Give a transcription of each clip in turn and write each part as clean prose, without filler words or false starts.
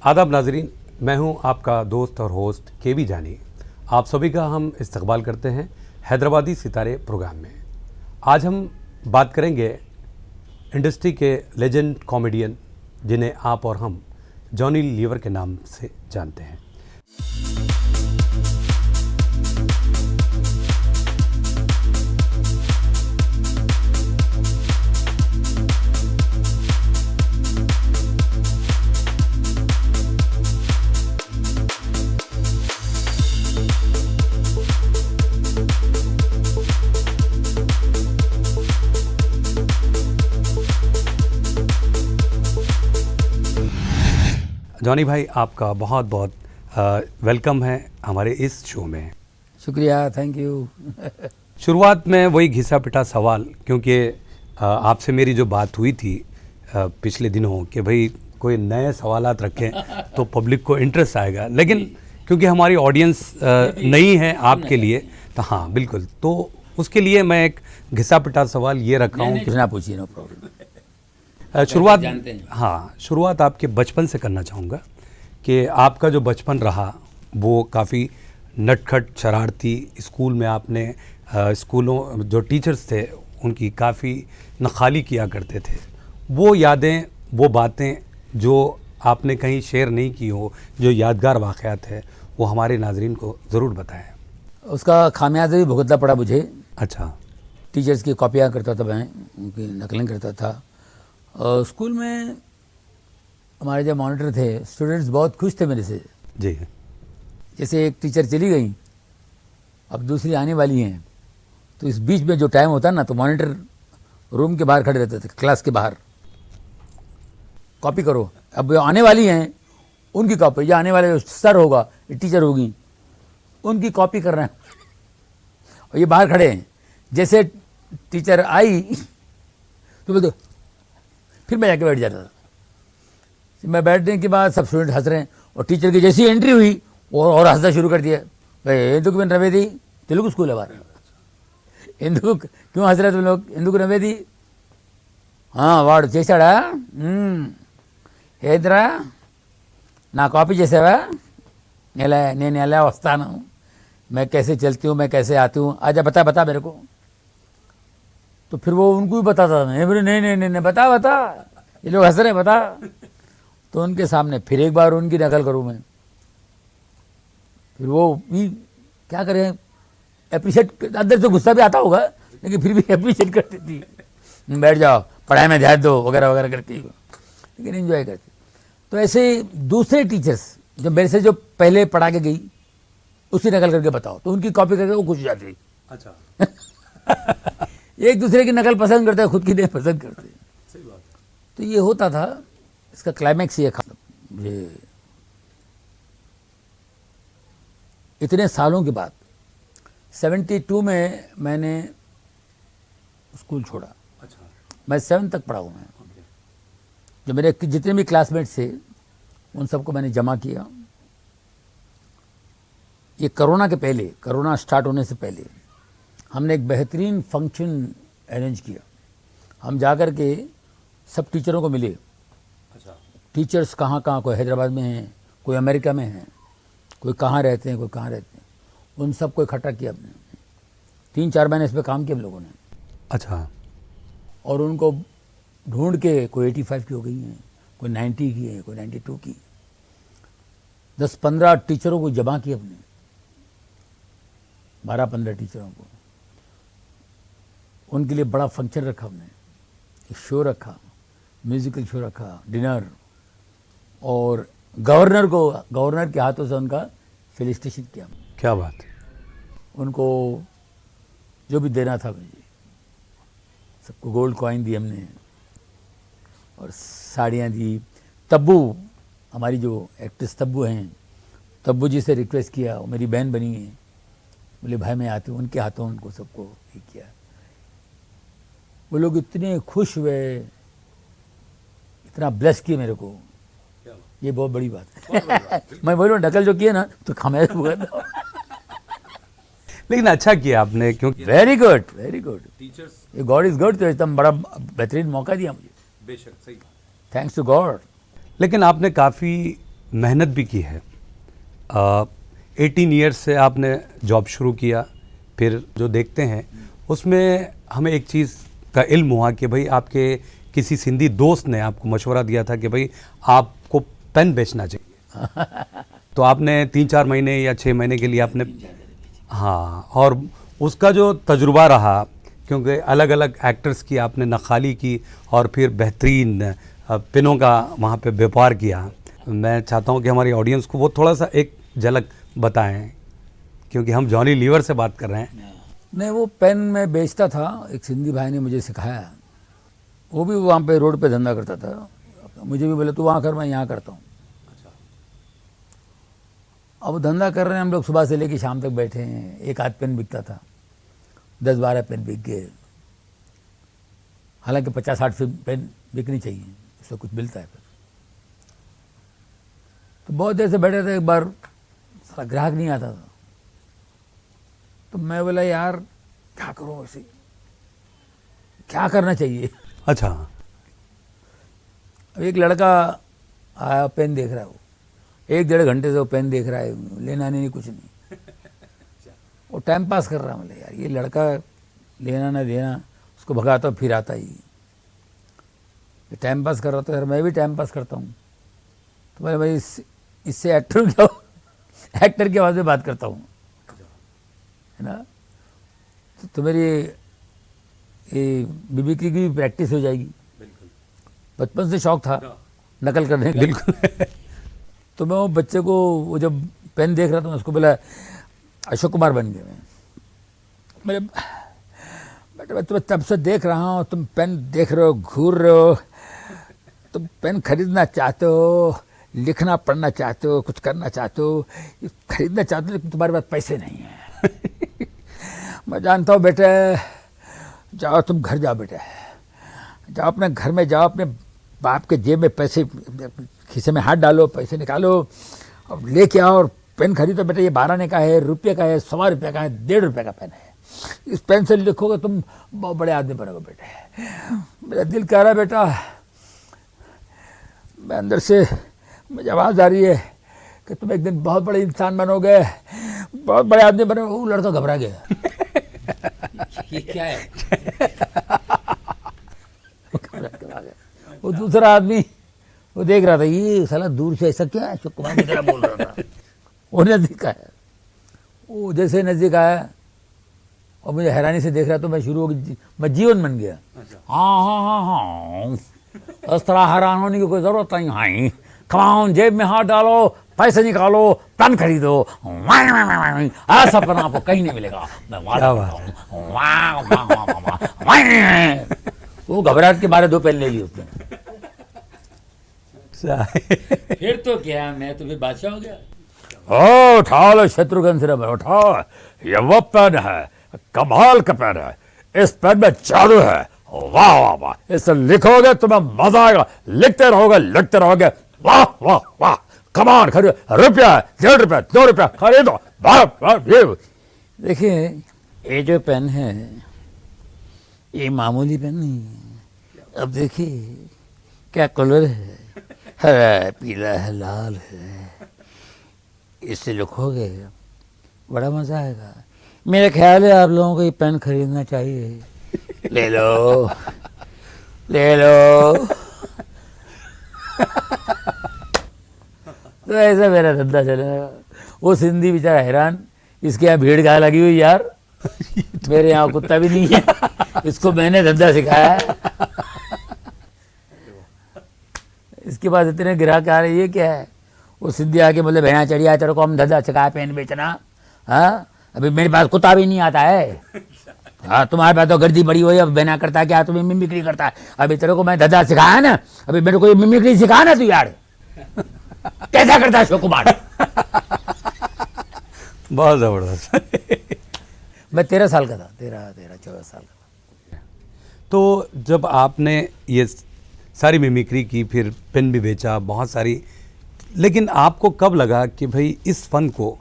आदाब नाजरीन, मैं हूं आपका दोस्त और होस्ट केबी जानी। आप सभी का हम इस्तकबाल करते हैं हैदराबादी सितारे प्रोग्राम में। आज हम बात करेंगे इंडस्ट्री के लेजेंड कॉमेडियन जिन्हें आप और हम जॉनी लीवर के नाम से जानते हैं। जॉनी भाई, आपका बहुत बहुत वेलकम है हमारे इस शो में। शुक्रिया, थैंक यू। शुरुआत में वही घिसा पिटा सवाल, क्योंकि आपसे मेरी जो बात हुई थी पिछले दिनों कि भाई कोई नए सवालात रखें तो पब्लिक को इंटरेस्ट आएगा, लेकिन क्योंकि हमारी ऑडियंस नई है आपके लिए, तो हाँ बिल्कुल, तो उसके लिए मैं एक घिसा पिटा सवाल ये रखा हूँ। कुछ ना पूछिए, नो प्रॉब्लम। शुरुआत आपके बचपन से करना चाहूँगा कि आपका जो बचपन रहा वो काफ़ी नटखट शरारती, स्कूल में आपने स्कूलों जो टीचर्स थे उनकी काफ़ी नखाली किया करते थे। वो यादें, वो बातें जो आपने कहीं शेयर नहीं की हो, जो यादगार वाक़यात है, वो हमारे नाजरीन को ज़रूर बताएं। उसका खामियाजा भी भुगतना पड़ा मुझे। अच्छा। टीचर्स की कॉपियाँ करता था मैं, उनकी नकलें करता था। स्कूल में हमारे जो मॉनिटर थे, स्टूडेंट्स बहुत खुश थे मेरे से। जी। जैसे एक टीचर चली गई, अब दूसरी आने वाली हैं, तो इस बीच में जो टाइम होता है ना, तो मॉनिटर रूम के बाहर खड़े रहते थे, क्लास के बाहर, कॉपी करो। अब जो आने वाली हैं उनकी कॉपी, जो आने वाले जो सर होगा, ये टीचर होगी, उनकी कॉपी कर रहे हैं और ये बाहर खड़े हैं। जैसे टीचर आई तो बोलते, फिर मैं जाके बैठ जाता था। मैं बैठने के बाद सब स्टूडेंट हंस रहे हैं और टीचर की जैसी एंट्री हुई और हंसना शुरू कर दिया। भाई ఎందుకు నవ్వేది, తెలుగు स्कूल है बाहर, ఎందుకు क्यों हंस रहे तुम लोग, ఎందుకు నవ్వేది, हाँ వాడు చేశాడా, ఏదిరా నా కాపీ చేసావా, నేను ఎలా వస్తాను, मैं कैसे चलती हूँ, मैं कैसे आती हूँ, आजा बता बता मेरे को। तो फिर वो उनको भी बताता था। मैं बोले नहीं बता बता, ये लोग हंस रहे हैं, बता। तो उनके सामने फिर एक बार उनकी नकल करूँ मैं। फिर वो भी क्या करें, अप्रिशिएट, अंदर से गुस्सा भी आता होगा लेकिन फिर भी अप्रिशिएट करती थी, बैठ जाओ पढ़ाई में ध्यान दो वगैरह वगैरह करती, लेकिन एंजॉय करती। तो ऐसे दूसरे टीचर्स जो मेरे से जो पहले पढ़ा के गई उसकी नकल करके बताओ, तो उनकी कॉपी करके वो खुश हो जाती। अच्छा। एक दूसरे की नकल पसंद करते हैं, खुद की नहीं पसंद करते। सही बात है। तो ये होता था। इसका क्लाइमैक्स ये मुझे इतने सालों के बाद 72 में मैंने स्कूल छोड़ा। अच्छा। मैं 7 तक पढ़ा हूँ मैं। जो मेरे जितने भी क्लासमेट्स थे उन सबको मैंने जमा किया। ये कोरोना के पहले, कोरोना स्टार्ट होने से पहले हमने एक बेहतरीन फंक्शन अरेंज किया। हम जाकर के सब टीचरों को मिले। अच्छा। टीचर्स कहाँ कहाँ, कोई हैदराबाद में हैं, कोई अमेरिका में हैं, कोई कहाँ रहते हैं, कोई कहाँ रहते हैं, उन सबको इकट्ठा किया हमने। 3-4 महीने इस पर काम किया हम लोगों ने। अच्छा। और उनको ढूंढ के कोई 85 की हो गई हैं, कोई 90 की है, कोई 92 की। 10-15 टीचरों को जमा किया हमने, 12-15 टीचरों को। उनके लिए बड़ा फंक्शन रखा हमने, एक शो रखा, म्यूजिकल शो रखा, डिनर, और गवर्नर के हाथों से उनका फेलिसिटेशन किया। क्या बात है। उनको जो भी देना था मुझे, सबको गोल्ड कॉइन दी हमने और साड़ियाँ दी। तब्बू, हमारी जो एक्ट्रेस तब्बू हैं, तब्बू जी से रिक्वेस्ट किया, वो मेरी बहन बनी है, बोले भाई मैं आती हूँ, उनके हाथों उनको सबको ये किया। वो लोग इतने खुश हुए, इतना ब्लेस किए मेरे को, ये बहुत बड़ी बात है। मैं बोलूँ नकल जो किए ना तो खामियाजा भुगतना। लेकिन अच्छा किया आपने, क्योंकि very good teachers, God is good. तो एकदम बड़ा बेहतरीन मौका दिया मुझे। बेशक, सही। Thanks to God. लेकिन आपने काफ़ी मेहनत भी की है। 18 ईयर्स से आपने जॉब शुरू किया, फिर जो देखते हैं उसमें हमें एक चीज़ का इल्म हुआ कि भाई आपके किसी सिंधी दोस्त ने आपको मशवरा दिया था कि भाई आपको पेन बेचना चाहिए। तो आपने 3-4 महीने या 6 महीने के लिए आपने, हाँ, और उसका जो तजुर्बा रहा, क्योंकि अलग अलग एक्टर्स की आपने नखाली की और फिर बेहतरीन पिनों का वहाँ पे व्यापार किया। मैं चाहता हूँ कि हमारी ऑडियंस को वो थोड़ा सा एक झलक बताएं, क्योंकि हम जॉनी लीवर से बात कर रहे हैं। नहीं, वो पेन मैं बेचता था, एक सिंधी भाई ने मुझे सिखाया। वो भी वहाँ पे रोड पे धंधा करता था। मुझे भी बोले तू वहाँ कर, मैं यहाँ करता हूँ। अब धंधा कर रहे हैं हम लोग, सुबह से लेकर शाम तक बैठे हैं। एक आध पेन बिकता था, 10-12 पेन बिक गए। हालांकि 50-60 पेन बिकनी चाहिए, उससे कुछ मिलता है फिर। तो बहुत देर से बैठे थे, एक बार सारा ग्राहक नहीं आता था। तो मैं बोला यार क्या करूँ, ऐसे क्या करना चाहिए। अच्छा। अब एक लड़का आया, पेन देख रहा है, वो 1-1.5 घंटे से वो पेन देख रहा है, लेना नहीं कुछ नहीं, वो टाइम पास कर रहा है। मतलब यार ये लड़का लेना ना देना, उसको भगाता फिर आता ही, ये टाइम पास कर रहा था। यार मैं भी टाइम पास करता हूँ, तो मैं भाई इससे एक्टर की आवाज़ में बात करता हूँ, है ना। तो मेरी ये मिमिक्री की प्रैक्टिस हो जाएगी। बचपन से शौक था नकल करने का। बिल्कुल। तो मैं वो बच्चे को, वो जब पेन देख रहा था, मैं उसको बोला अशोक कुमार बन गया। मैं बेटा तुम्हें तब से देख रहा हूँ, तुम पेन देख रहे हो, घूर रहे हो, तुम पेन खरीदना चाहते हो, लिखना पढ़ना चाहते हो, कुछ करना चाहते हो, खरीदना चाहते हो, लेकिन तुम्हारे पास पैसे नहीं है। मैं जानता हूँ बेटे, जाओ तुम घर जाओ बेटे, जाओ अपने घर में जाओ, अपने बाप के जेब में पैसे, खीसे में हाथ डालो, पैसे निकालो और लेके आओ और पेन खरीदो बेटे। ये 12 आने का है, रुपये का है, 1.25 रुपये का है, 1.5 रुपये का पेन है। इस पेन से लिखोगे तुम बहुत बड़े आदमी बनोगे बेटे। मेरा दिल कह रहा है बेटा, मैं अंदर से मुझे आवाज़ आ रही है कि तुम एक दिन बहुत बड़े इंसान बनोगे, बहुत बड़े आदमी बनोगे। वो लड़का घबरा गया। ये क्या है? वो दूसरा आदमी वो देख रहा था, ये साला दूर से ऐसा क्या है, अशोक कुमार की तरह बोल रहा था। वो नजदीक आया, वो जैसे नजदीक आया और मुझे हैरानी से देख रहा, तो मैं शुरू हो गई, मैं जीवन बन गया। हाँ हाँ हाँ हाँ, इस तरह हैरान होने की कोई जरूरत नहीं है। कमाओ, जेब में हाथ डालो, पैसे निकालो, पेन खरीदो, ऐसा पेन आपको कहीं नहीं मिलेगा। वो घबराहट के मारे 2 पेन ले ली उसने। फिर तो क्या, मैं तो फिर बादशाह हो गया। ओ उठा लो शत्रुघ्न सिन्हा, उठाओ, ये वो पेन है, कमाल का पेन है, इस पेन में जादू है, वाह वाह वाह, इससे लिखोगे तुम्हें मजा आएगा, लिखते रहोगे, वाह वाह वाह, कमाल, खरीदो, रुपया 1.5 रुपया 2 रुपया खरीदो, वाह वाह। ये देखिए, ये जो पेन है ये मामूली पेन नहीं है। अब देखिए क्या कलर है, हरा, पीला है, लाल है, इससे लिखोगे बड़ा मजा आएगा। मेरा ख्याल है आप लोगों को ये पेन खरीदना चाहिए। ले लो ले लो। तो ऐसा मेरा धंधा चलेगा। वो सिंधी बेचारा हैरान, इसके यहाँ भीड़ कहाँ लगी हुई यार, मेरे यहाँ कुत्ता भी नहीं है, इसको मैंने धंधा सिखाया है। इसके पास इतने ग्राहक आ रहे, ये क्या है। वो सिंधी आके बोले भैया चढ़िया, तेरे को हम धंधा सिखाया पेन बेचना। हाँ, अभी मेरे पास कुत्ता भी नहीं आता है। हाँ, तुम्हारे पास तो गर्दी बड़ी हुई, अब बहना करता है क्या, तुम्हें मिमिक्री करता है। अभी तेरे को मैं धंधा सिखाया ना, अभी मेरे को ये मिमिक्री सिखा ना तू यार। कैसा करता है अशोक कुमार? बहुत जबरदस्त। मैं 13 साल का था, 14 साल का था। तो जब आपने ये सारी मिमिक्री की, फिर पेन भी बेचा, बहुत सारी, लेकिन आपको कब लगा कि भाई इस फ़न को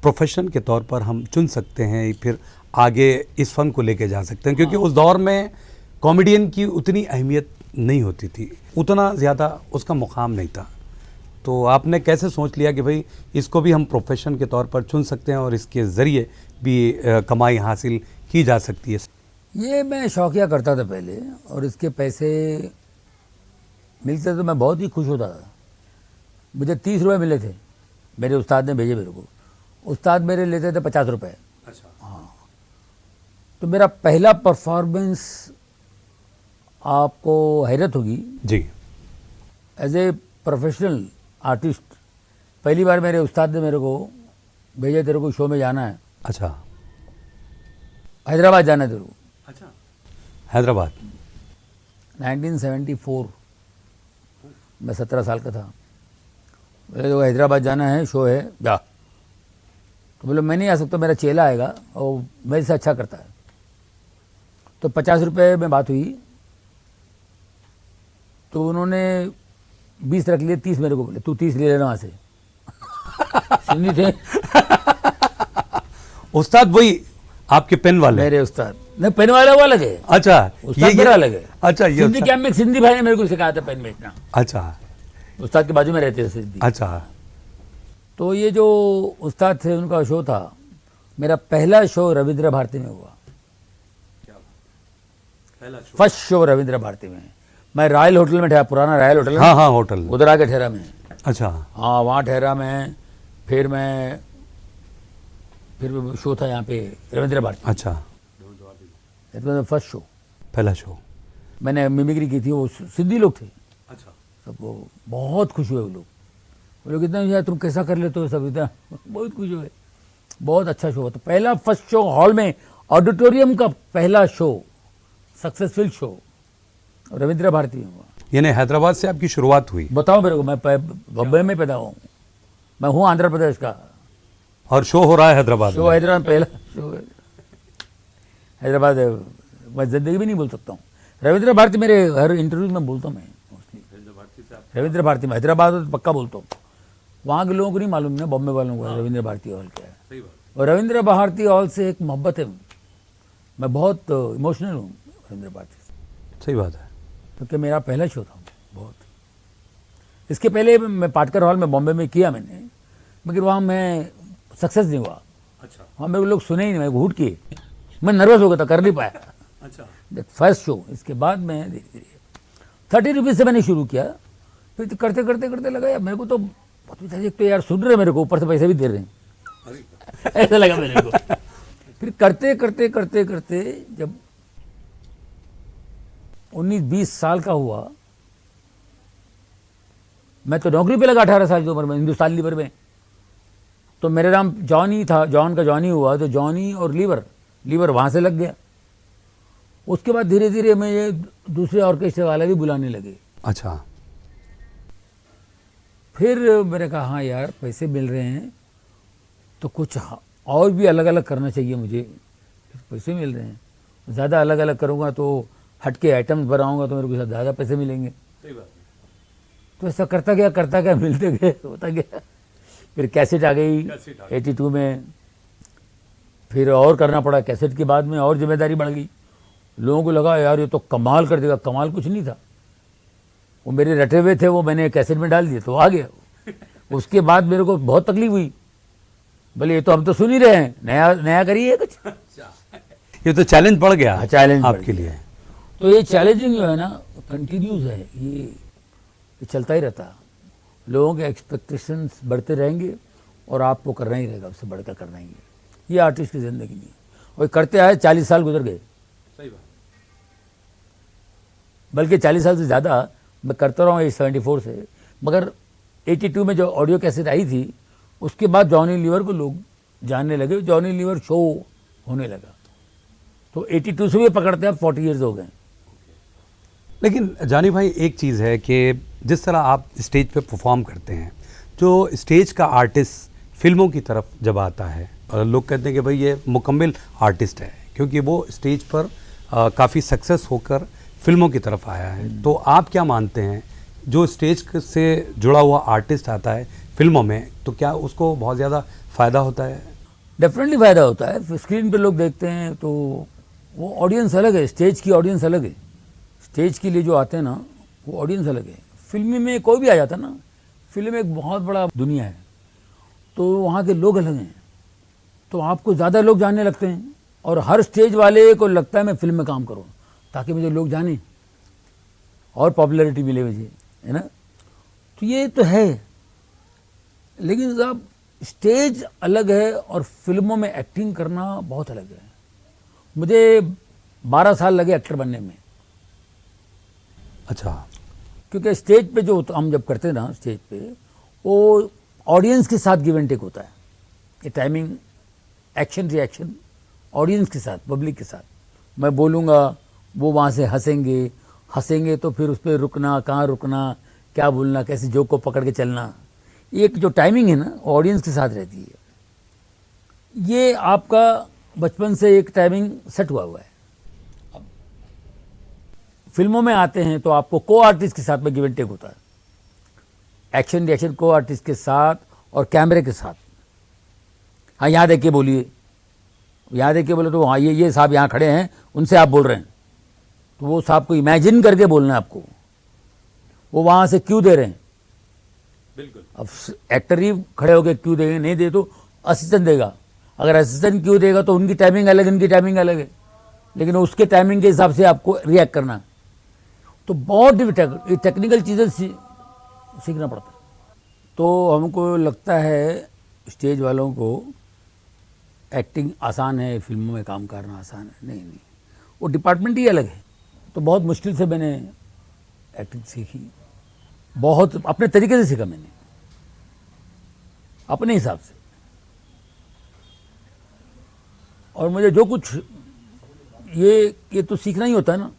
प्रोफेशन के तौर पर हम चुन सकते हैं, फिर आगे इस फ़न को लेके जा सकते हैं? क्योंकि उस दौर में कॉमेडियन की उतनी अहमियत नहीं होती थी, उतना ज़्यादा उसका मुकाम नहीं था। तो आपने कैसे सोच लिया कि भाई इसको भी हम प्रोफेशन के तौर पर चुन सकते हैं और इसके ज़रिए भी कमाई हासिल की जा सकती है? ये मैं शौकिया करता था पहले, और इसके पैसे मिलते तो मैं बहुत ही खुश होता था। मुझे 30 रुपये मिले थे, मेरे उस्ताद ने भेजे मेरे को। उस्ताद मेरे लेते थे 50 रुपये। अच्छा। हाँ, तो मेरा पहला परफॉर्मेंस, आपको हैरत होगी, जी। एज ए प्रोफेशनल आर्टिस्ट, पहली बार मेरे उस्ताद ने मेरे को भेजा, तेरे को शो में जाना है, अच्छा। हैदराबाद जाना है तेरे को। अच्छा, हैदराबाद। 1974 मैं 17 साल का था। बोले तो हैदराबाद जाना है, शो है, जा। तो बोले मैं नहीं आ सकता, मेरा चेला आएगा और मेरे से अच्छा करता है। तो 50 रुपये में बात हुई, तो उन्होंने 20 रख लिए, 30 मेरे को बोले तू 30 ले लेना वहाँ से। सिंधी थे उस्ताद वही आपके पेन वाले? मेरे उस्ताद नहीं, पेन वाला वो अलग है। अच्छा, उस्ताद मेरा अलग है। अच्छा, ये सिंधी कैंप में एक सिंधी भाई ने मेरे को सिखाया था पेन बेचना। अच्छा। उस्ताद के बाजू में रहते थे सिंधी। अच्छा। तो ये जो उस्ताद थे उनका शो था, मेरा पहला शो रविंद्र भारती में हुआ। फर्स्ट शो रविंद्र भारती में। मैं रॉयल होटल में ठहरा, पुराना रॉयल होटल, हाँ हाँ, होटल। उधर आके ठहरा मैं। अच्छा। हाँ, वहाँ ठहरा मैं। फिर शो था यहाँ पे रविंद्र भारती। अच्छा, फर्स्ट शो, पहला शो। मैंने मिमिक्री की थी, वो सिंधी लोग थे। अच्छा। सबको बहुत खुश हुए वो लोग इतना यार तुम कैसा कर लेते हो, सब इतना बहुत खुश हुए। बहुत अच्छा शो था, पहला फर्स्ट शो हॉल में, ऑडिटोरियम का पहला show, successful show Rabindra Bharati में हुआ। यानी हैदराबाद से आपकी शुरुआत हुई? बताओ मेरे को, मैं बम्बई में पैदा हूँ, मैं हूँ आंध्र प्रदेश का, और शो हो रहा है हैदराबाद शो हैदराबाद, पहला शो हैदराबाद। मैं जिंदगी भी नहीं बोल सकता हूँ रविंद्र भारती, मेरे हर इंटरव्यू में बोलता हूँ मैं रविंद्र भारती में। हैदराबाद तो पक्का बोलता हूँ, वहाँ के लोगों को नहीं मालूम ना, बॉम्बे वालों को रविंद्र भारती हॉल क्या है। और रविंद्र भारती हॉल से एक मोहब्बत है, मैं बहुत इमोशनल हूँ रविंद्र भारती से। सही बात है, क्योंकि मेरा पहला शो था बहुत। इसके पहले मैं पाटकर हॉल में बॉम्बे में किया मैंने, मगर वहाँ मैं सक्सेस नहीं हुआ। अच्छा। वहाँ मेरे लोग सुने ही नहीं, मैं घूट किए, मैं नर्वस हो गया था, कर नहीं पाया। अच्छा। First show. इसके बाद मैं धीरे धीरे 30 रुपीज़ से मैंने शुरू किया, फिर तो करते करते करते लगा यार मेरे को तो एक तो यार सुन रहे मेरे को, ऊपर से पैसे भी दे रहे हैं ऐसा लगा मेरे को। फिर करते करते करते करते जब 19-20 साल का हुआ, मैं तो नौकरी पे लगा 18 साल की उम्र में हिंदुस्तान लीवर में। तो मेरा नाम जॉनी था, जॉन का जॉनी हुआ, तो जॉनी और लीवर वहाँ से लग गया। उसके बाद धीरे धीरे मैं ये दूसरे ऑर्केस्ट्रा वाले भी बुलाने लगे। अच्छा। फिर मैंने कहा हाँ यार पैसे मिल रहे हैं तो कुछ और भी अलग अलग करना चाहिए मुझे, पैसे मिल रहे हैं, ज़्यादा अलग अलग करूँगा तो हट के आइटम्स बनाऊँगा तो मेरे को ज़्यादा पैसे मिलेंगे। सही बात है। तो ऐसा करता गया मिलते गए, होता गया। फिर कैसेट आ गई 82 में, फिर और करना पड़ा। कैसेट के बाद में और जिम्मेदारी बढ़ गई, लोगों को लगा यार ये तो कमाल कर देगा। कमाल कुछ नहीं था, वो मेरे रटे हुए थे, वो मैंने कैसेट में डाल दिए तो आ गया। उसके बाद मेरे को बहुत तकलीफ हुई, बोले ये तो हम तो सुन ही रहे हैं, नया नया करिए कुछ। ये तो चैलेंज बढ़ गया चैलेंज आपके लिए। तो ये चैलेंजिंग जो है ना कंटिन्यूस है, ये चलता ही रहता। लोगों के एक्सपेक्टेशंस बढ़ते रहेंगे और आपको करना ही रहेगा, उससे बढ़कर करना ही है। ये आर्टिस्ट की ज़िंदगी नहीं है। और करते आए 40 साल गुजर गए, सही बात। बल्कि 40 साल से ज़्यादा मैं करता रहा हूँ 74 से। मगर 82 में जो ऑडियो कैसेट आई थी उसके बाद जॉनी लीवर को लोग जानने लगे, जॉनी लीवर शो होने लगा। तो 82 से भी पकड़ते हैं, 40 ईयर्स हो गए। लेकिन जानी भाई एक चीज़ है कि जिस तरह आप स्टेज पे परफॉर्म करते हैं, जो स्टेज का आर्टिस्ट फिल्मों की तरफ जब आता है, लोग कहते हैं कि भाई ये मुकम्मल आर्टिस्ट है क्योंकि वो स्टेज पर काफ़ी सक्सेस होकर फिल्मों की तरफ आया है। तो आप क्या मानते हैं, जो स्टेज से जुड़ा हुआ आर्टिस्ट आता है फिल्मों में, तो क्या उसको बहुत ज़्यादा फ़ायदा होता है? डेफिनेटली फ़ायदा होता है। स्क्रीन पे लोग देखते हैं तो वो ऑडियंस अलग है, स्टेज की ऑडियंस अलग है। स्टेज के लिए जो आते हैं ना वो ऑडियंस अलग है। फिल्मी में कोई भी आ जाता ना, फिल्म एक बहुत बड़ा दुनिया है, तो वहाँ के लोग अलग हैं, तो आपको ज़्यादा लोग जानने लगते हैं, और हर स्टेज वाले को लगता है मैं फिल्म में काम करूँ ताकि मुझे लोग जाने और पॉपुलैरिटी मिले मुझे, है ना। तो ये तो है, लेकिन साहब स्टेज अलग है और फिल्मों में एक्टिंग करना बहुत अलग है। मुझे 12 साल लगे एक्टर बनने में। अच्छा। क्योंकि स्टेज पे जो हम जब करते हैं ना स्टेज पे, वो ऑडियंस के साथ गिव एंड टेक होता है, ये टाइमिंग, एक्शन रिएक्शन ऑडियंस के साथ, पब्लिक के साथ। मैं बोलूँगा, वो वहाँ से हंसेंगे तो फिर उस पर रुकना, कहाँ रुकना, क्या बोलना, कैसे जोक को पकड़ के चलना, एक जो टाइमिंग है ना ऑडियंस के साथ रहती है। ये आपका बचपन से एक टाइमिंग सेट हुआ है। अब फिल्मों में आते हैं तो आपको को आर्टिस्ट के साथ में गिव एंड टेक होता है, एक्शन रिएक्शन को आर्टिस्ट के साथ और कैमरे के साथ। हाँ, यहाँ देख के बोलिए, यहाँ देख के बोले तो हाँ ये साहब यहाँ खड़े हैं, उनसे आप बोल रहे हैं, तो वो साहब को इमेजिन करके बोलना है आपको, वो वहाँ से क्यों दे रहे हैं। बिल्कुल। अब एक्टर ही खड़े होकर क्यों देंगे, नहीं दे तो असिस्टेंट देगा, अगर असिस्टेंट क्यों देगा तो उनकी टाइमिंग अलग, इनकी टाइमिंग अलग है, लेकिन उसके टाइमिंग के हिसाब से आपको रिएक्ट करना। तो बहुत टेक्निकल चीज़ें सीखना पड़ता है। तो हमको लगता है स्टेज वालों को एक्टिंग आसान है, फिल्मों में काम करना आसान है, नहीं, वो डिपार्टमेंट ही अलग है। तो बहुत मुश्किल से मैंने एक्टिंग सीखी, बहुत अपने तरीके से सीखा मैंने, अपने हिसाब से। और मुझे जो कुछ ये तो सीखना ही होता है ना,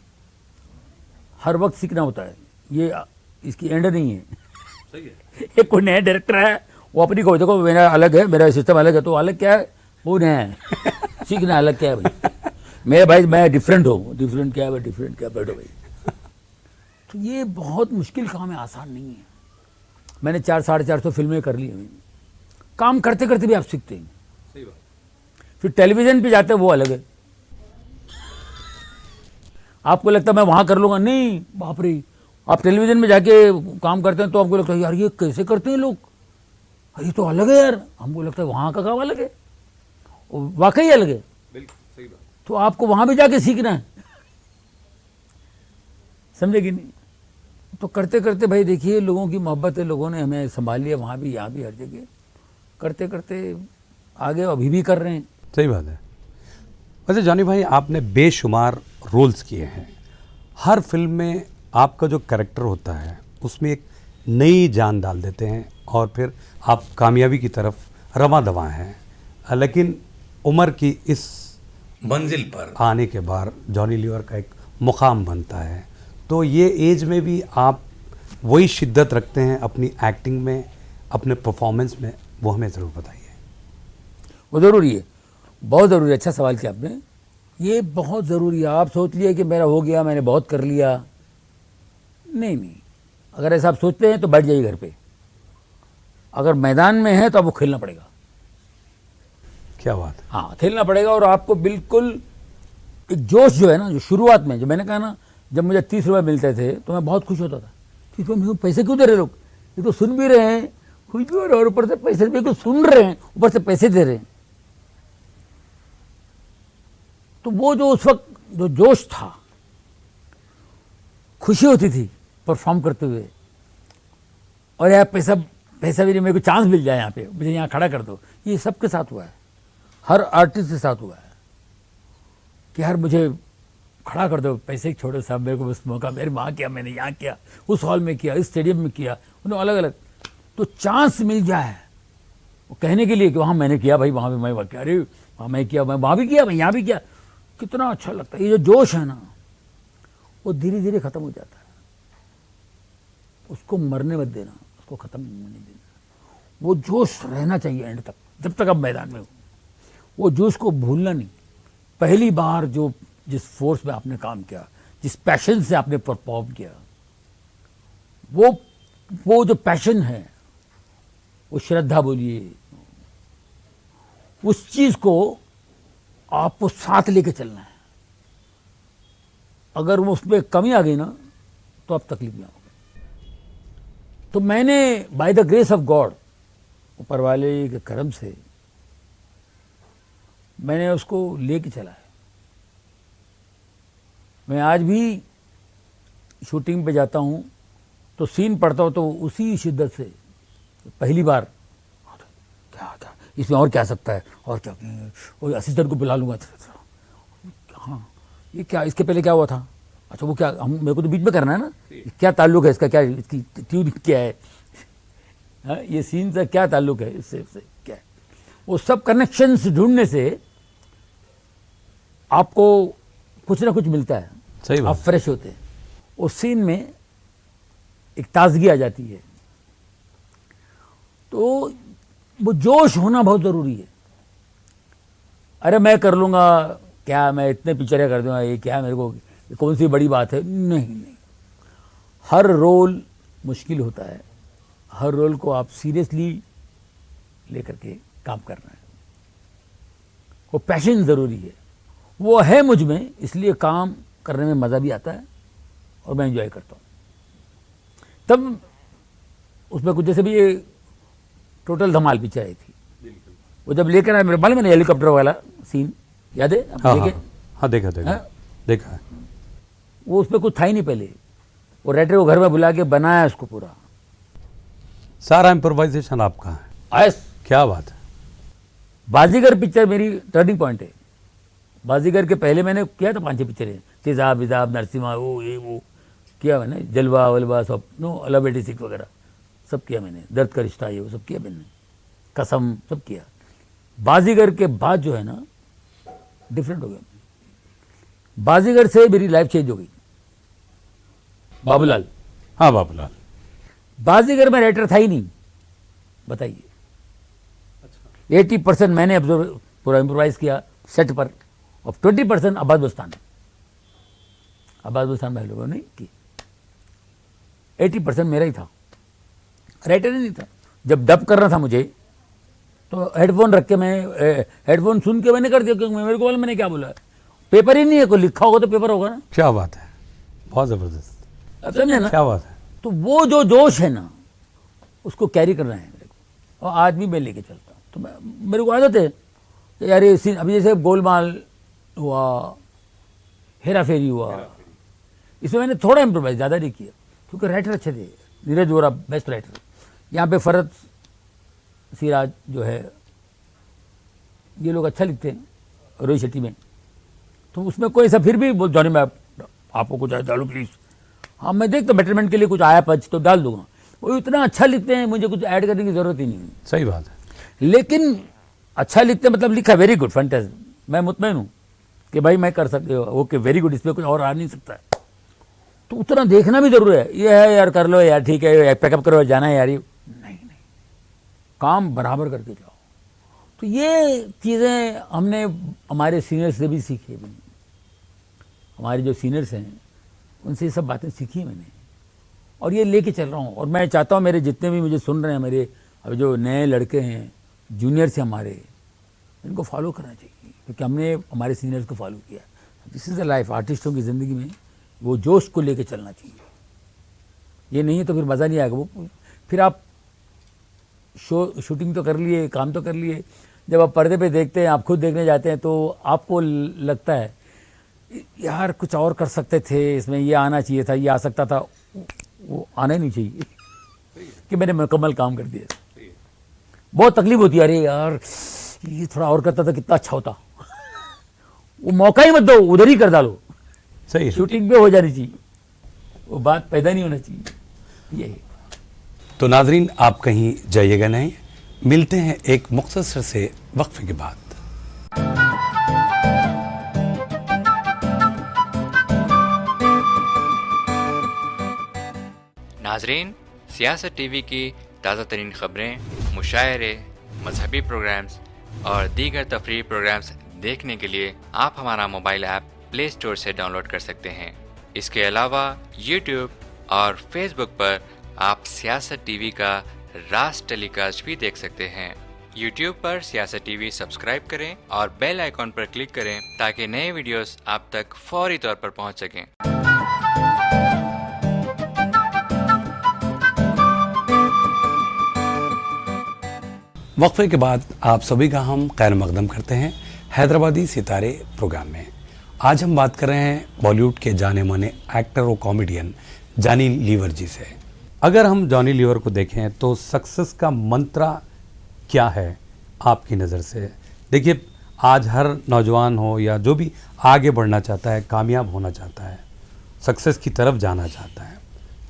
हर वक्त सीखना होता है, ये इसकी एंड नहीं है। सही है। एक कोई नया डायरेक्टर है, वो अपनी को देखो मेरा अलग है, मेरा सिस्टम अलग है, तो अलग क्या है, वो नया है, सीखना अलग क्या है भाई, मैं डिफरेंट हूँ, डिफरेंट क्या है भाई, डिफरेंट क्या बैठो भाई। तो ये बहुत मुश्किल काम है, आसान नहीं है। मैंने 400-450 फिल्में कर ली हैं, काम करते करते भी आप सीखते हैं। सही बात। फिर टेलीविजन पे जाते हैं, वो अलग है। आपको लगता है मैं वहाँ कर लूँगा, नहीं बाप रे, आप टेलीविजन में जाके काम करते हैं तो आपको लगता है यार ये कैसे करते हैं लोग, ये तो अलग है यार, हमको लगता है वहाँ का काम अलग है, वाकई अलग है। बिल्कुल सही बात। तो आपको वहाँ भी जाके सीखना है, समझे कि नहीं। तो करते करते भाई देखिए, लोगों की मोहब्बत है, लोगों ने हमें संभाल लिया, वहाँ भी यहाँ भी हर जगह, करते करते आगे अभी भी कर रहे हैं। सही बात है। वैसे जॉनी भाई, आपने बेशुमार रोल्स किए हैं, हर फिल्म में आपका जो कैरेक्टर होता है उसमें एक नई जान डाल देते हैं और फिर आप कामयाबी की तरफ रवां दवां हैं। लेकिन उम्र की इस मंजिल पर आने के बाद जॉनी लीवर का एक मुकाम बनता है, तो ये एज में भी आप वही शिद्दत रखते हैं अपनी एक्टिंग में, अपने परफॉर्मेंस में, वो हमें ज़रूर बताइए। वो ज़रूरी है, बहुत ज़रूरी है। अच्छा सवाल किया आपने, ये बहुत ज़रूरी है। आप सोच लिए कि मेरा हो गया, मैंने बहुत कर लिया, नहीं, अगर ऐसा आप सोचते हैं तो बैठ जाइए घर पे। अगर मैदान में है तो आपको खेलना पड़ेगा। क्या बात है। हाँ, खेलना पड़ेगा, और आपको बिल्कुल एक जोश जो है ना, जो शुरुआत में, जो मैंने कहा ना, जब मुझे 30 रुपये मिलते थे तो मैं बहुत खुश होता था। 30 रुपये पैसे क्यों दे रहे लोग, ये तो सुन भी रहे हैं, खुश भी हो रहे हैं, और ऊपर से पैसे भी कुछ सुन रहे हैं, ऊपर से पैसे दे रहे हैं। तो वो जो उस वक्त जो जोश था, खुशी होती थी परफॉर्म करते हुए, और यार पैसा भी नहीं, मेरे को चांस मिल जाए यहाँ पे, मुझे यहाँ खड़ा कर दो। ये सबके साथ हुआ है, हर आर्टिस्ट के साथ हुआ है कि यार मुझे खड़ा कर दो, पैसे छोड़ो साहब, मेरे को बस मौका, मेरे वहाँ किया, मैंने यहाँ किया, उस हॉल में किया, इस स्टेडियम में किया, उन्हें अलग अलग, तो चांस मिल जाए वो कहने के लिए कि वहाँ मैंने किया भाई, वहाँ भी मैं किया, अरे वहाँ मैं किया, मैं वहाँ भी किया, मैं यहाँ भी किया, कितना अच्छा लगता है। ये जो जोश है ना, वो धीरे धीरे ख़त्म हो जाता है, उसको मरने मत देना, उसको ख़त्म नहीं देना। वो जोश रहना चाहिए एंड तक, जब तक आप मैदान में हो, वो जोश को भूलना नहीं। पहली बार जो जिस फोर्स में आपने काम किया, जिस पैशन से आपने परफॉर्म किया, वो जो पैशन है, वो श्रद्धा बोलिए, उस चीज़ को आपको साथ लेके चलना है। अगर वो उसमें कमी आ गई ना, तो आप तकलीफ में आओगे। तो मैंने by the grace of God, ऊपर वाले के करम से, मैंने उसको लेके चला है। मैं आज भी शूटिंग पे जाता हूँ तो सीन पढ़ता हूँ तो उसी शिद्दत से पहली बार क्या क्या इसमें और क्या सकता है, और क्या, वो असिस्टेंट को बुला लूँगा, हाँ ये क्या, इसके पहले क्या हुआ था, अच्छा वो क्या, हम मेरे को तो बीच में करना है ना, क्या ताल्लुक है इसका, क्या इसकी ट्यून क्या है, हाँ ये सीन से क्या ताल्लुक है, इससे क्या है, वो सब कनेक्शंस ढूंढने से आपको कुछ ना कुछ मिलता है, सही बात। आप फ्रेश होते हैं, उस सीन में एक ताजगी आ जाती है। तो वो जोश होना बहुत ज़रूरी है। अरे मैं कर लूँगा, क्या मैं इतने पिक्चरें कर दूँगा, ये क्या मेरे को, ये कौन सी बड़ी बात है, नहीं नहीं, हर रोल मुश्किल होता है, हर रोल को आप सीरियसली लेकर के काम करना है, वो पैशन ज़रूरी है, वो है मुझ में, इसलिए काम करने में मज़ा भी आता है और मैं एंजॉय करता हूँ। तब उसमें कुछ जैसे भी ये टोटल धमाल पिक्चर आई थी, वो जब लेकर आया, मेरे मालूम है ना हेलीकॉप्टर वाला सीन, याद है आप हाँ देखे? हाँ देखा देखा हाँ? देखा है। वो उसमें कुछ था ही नहीं पहले, वो राइटर को घर में बुला के बनाया उसको पूरा, सारा इम्प्रोवाइजेशन आपका है, आयस। क्या बात है। बाजीगर पिक्चर मेरी टर्निंग पॉइंट है। बाजीगर के पहले मैंने किया था 5-6 पिक्चरें, तेजाब विजाब नरसिम्हा, वो ये वो किया मैंने, जलवा वलवा सब, नो अल्लाह 86 वगैरह सब किया मैंने, दर्द का रिश्ता ये वो सब किया मैंने, कसम सब किया। बाजीगर के बाद जो है ना डिफरेंट हो गया, बाजीगर से मेरी लाइफ चेंज हो गई। बाबूलाल, हाँ बाबूलाल, बाजीगर में राइटर था ही नहीं, बताइए। 80% मैंने ऑब्जर्व पूरा इम्प्रोवाइज किया सेट पर, और 20% अब्बास बुस्तान भाई लोगों ने की, 80% मेरा ही था, राइटर ही नहीं था। जब डब करना था मुझे तो हेडफोन रख के, मैं हेडफोन सुन के मैंने कर दिया, क्योंकि मेरे को मैंने क्या बोला, पेपर ही नहीं है, कोई लिखा होगा तो पेपर होगा ना। क्या बात है, बहुत ज़बरदस्त, अब समझे ना, क्या बात है। तो वो जो जोश है ना, उसको कैरी करना है मेरे को, और आज भी मैं लेके चलता हूँ। तो मेरे को आदत है कि यार ये सीन, अभी जैसे गोलमाल हुआ, हेरा फेरी हुआ, इसमें मैंने थोड़ा इम्प्रोवाइज, ज़्यादा नहीं किया, क्योंकि राइटर अच्छे थे, नीरज वोरा बेस्ट राइटर, यहाँ पे फरत सिराज जो है, ये लोग अच्छा लिखते हैं, रोहित शेट्टी में, तो उसमें कोई ऐसा फिर भी जॉनी मैं आपको कुछ डालू प्लीज़, हाँ मैं देखता हूँ बेटरमेंट के लिए कुछ आया पच तो डाल दूंगा, वो इतना अच्छा लिखते हैं, मुझे कुछ ऐड करने की ज़रूरत ही नहीं। सही बात है। लेकिन अच्छा लिखते मतलब लिखा वेरी गुड फैंटास्टिक, मैं मुतमईन हूँ कि भाई मैं कर सकते हो, ओके वेरी गुड, इसमें कुछ और आ नहीं सकता है, तो उतना देखना भी जरूरी है। ये है यार कर लो यार, ठीक है पैकअप करो जाना है यार, ये नहीं, काम बराबर करके जाओ। तो ये चीज़ें हमने हमारे सीनियर से भी सीखी है, हमारे जो सीनियर्स हैं उनसे ये सब बातें सीखी मैंने, और ये लेके चल रहा हूँ। और मैं चाहता हूँ मेरे जितने भी मुझे सुन रहे हैं, मेरे अभी जो नए लड़के हैं, जूनियर्स हैं हमारे, इनको फॉलो करना चाहिए, क्योंकि हमने हमारे सीनियर्स को फॉलो किया। दिस इज़ द लाइफ, आर्टिस्टों की ज़िंदगी में वो जोश को लेके चलना चाहिए, ये नहीं है तो फिर मज़ा नहीं आएगा। वो फिर आप शूटिंग तो कर लिए, काम तो कर लिए, जब आप पर्दे पे देखते हैं, आप खुद देखने जाते हैं, तो आपको लगता है यार कुछ और कर सकते थे, इसमें ये आना चाहिए था, ये आ सकता था, वो आना ही नहीं चाहिए कि मैंने मुकम्मल काम कर दिया। बहुत तकलीफ होती है, अरे यार ये थोड़ा और करता था कितना अच्छा होता। वो मौका ही मत दो, उधर ही कर डालो, सही है। शूटिंग पे हो जानी चाहिए, वो बात पैदा नहीं होना चाहिए। ये तो नाजरीन, आप कहीं जाइएगा नहीं, मिलते हैं एक मुख्तसर से वक्फे के बाद। नाजरीन, सियासत टीवी की ताज़ा तरीन ख़बरें, मुशायरे, मजहबी प्रोग्राम्स और दीगर तफरीही प्रोग्राम्स देखने के लिए आप हमारा मोबाइल ऐप प्ले स्टोर से डाउनलोड कर सकते हैं। इसके अलावा यूट्यूब और फेसबुक पर आप सियासत टीवी का रास्त टेलीकास्ट भी देख सकते हैं। यूट्यूब पर सियासत टीवी सब्सक्राइब करें और बेल आइकॉन पर क्लिक करें ताकि नए वीडियोस आप तक फौरी तौर पर पहुंच सकें। वक्फे के बाद आप सभी का हम खैर मकदम करते हैं हैदराबादी सितारे प्रोग्राम में। आज हम बात कर रहे हैं बॉलीवुड के जाने माने एक्टर और कॉमेडियन जॉनी लीवर जी से। अगर हम जॉनी लीवर को देखें तो सक्सेस का मंत्र क्या है आपकी नज़र से? देखिए, आज हर नौजवान हो या जो भी आगे बढ़ना चाहता है, कामयाब होना चाहता है, सक्सेस की तरफ जाना चाहता है,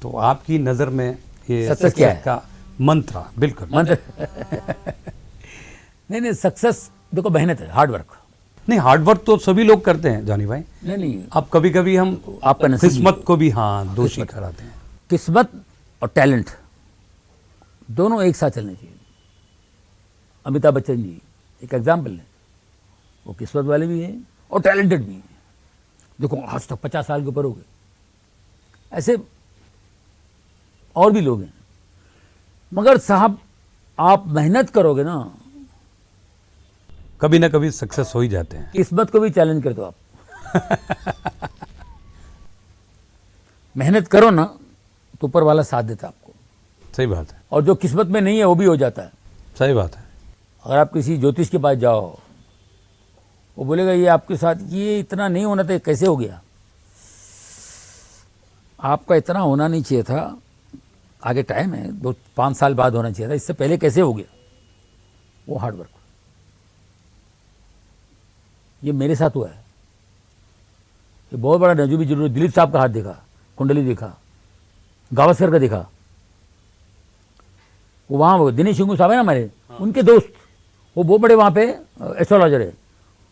तो आपकी नज़र में ये सक्सेस क्या है? का मंत्र? बिल्कुल मंत्र नहीं, सक्सेस देखो मेहनत है, हार्ड वर्क। नहीं, हार्ड वर्क तो सभी लोग करते हैं जॉनी भाई। नहीं, अब कभी कभी हम आपका नसीब किस्मत को भी दोषी कराते हैं। किस्मत और टैलेंट दोनों एक साथ चलने चाहिए। अमिताभ बच्चन जी एक एग्जाम्पल है, वो किस्मत वाले भी हैं और टैलेंटेड भी हैं। देखो आज तक 50 साल के ऊपर हो गए, ऐसे और भी लोग हैं। मगर साहब आप मेहनत करोगे ना, कभी ना कभी सक्सेस हो ही जाते हैं। किस्मत को भी चैलेंज कर दो आप। मेहनत करो ना तो ऊपर वाला साथ देता है आपको, सही बात है, और जो किस्मत में नहीं है वो भी हो जाता है। सही बात है। अगर आप किसी ज्योतिष के पास जाओ, वो बोलेगा ये आपके साथ ये इतना नहीं होना था, कैसे हो गया? आपका इतना होना नहीं चाहिए था, आगे टाइम है, 2-5 साल बाद होना चाहिए था, इससे पहले कैसे हो गया? वो हार्ड वर्क। ये मेरे साथ हुआ है। ये बहुत बड़ा नजूबी जरूर, दिलीप साहब का हाथ देखा, कुंडली देखा, गावस्कर का देखा, वो वहाँ दिनेश शिंगू साहब है ना हमारे, उनके दोस्त, वो बहुत बड़े वहाँ पे एस्ट्रोलॉजर है।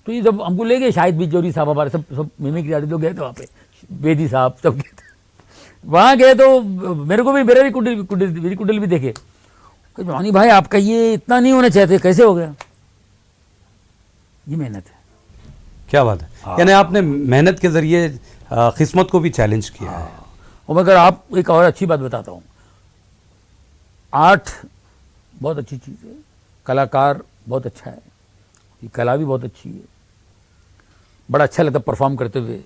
तो ये जब हमको ले गए, शाहिद बिजौरी साहब हमारे सब मिमिक्री आर्टिस्ट लोग गए थे वहाँ पे, बेदी साहब सब गए थे। वहाँ गए तो मेरे को भी, मेरा भी कुंडली भी देखे, जॉनी भाई आपका ये इतना नहीं होना चाहिए, कैसे हो गया? ये मेहनत है। क्या बात है। यानी आपने मेहनत के जरिए किस्मत को भी चैलेंज किया है। और मगर आप एक और अच्छी बात बताता हूँ, आर्ट बहुत अच्छी चीज़ है, कलाकार बहुत अच्छा है, ये कला भी बहुत अच्छी है। बड़ा अच्छा लगता परफॉर्म करते हुए,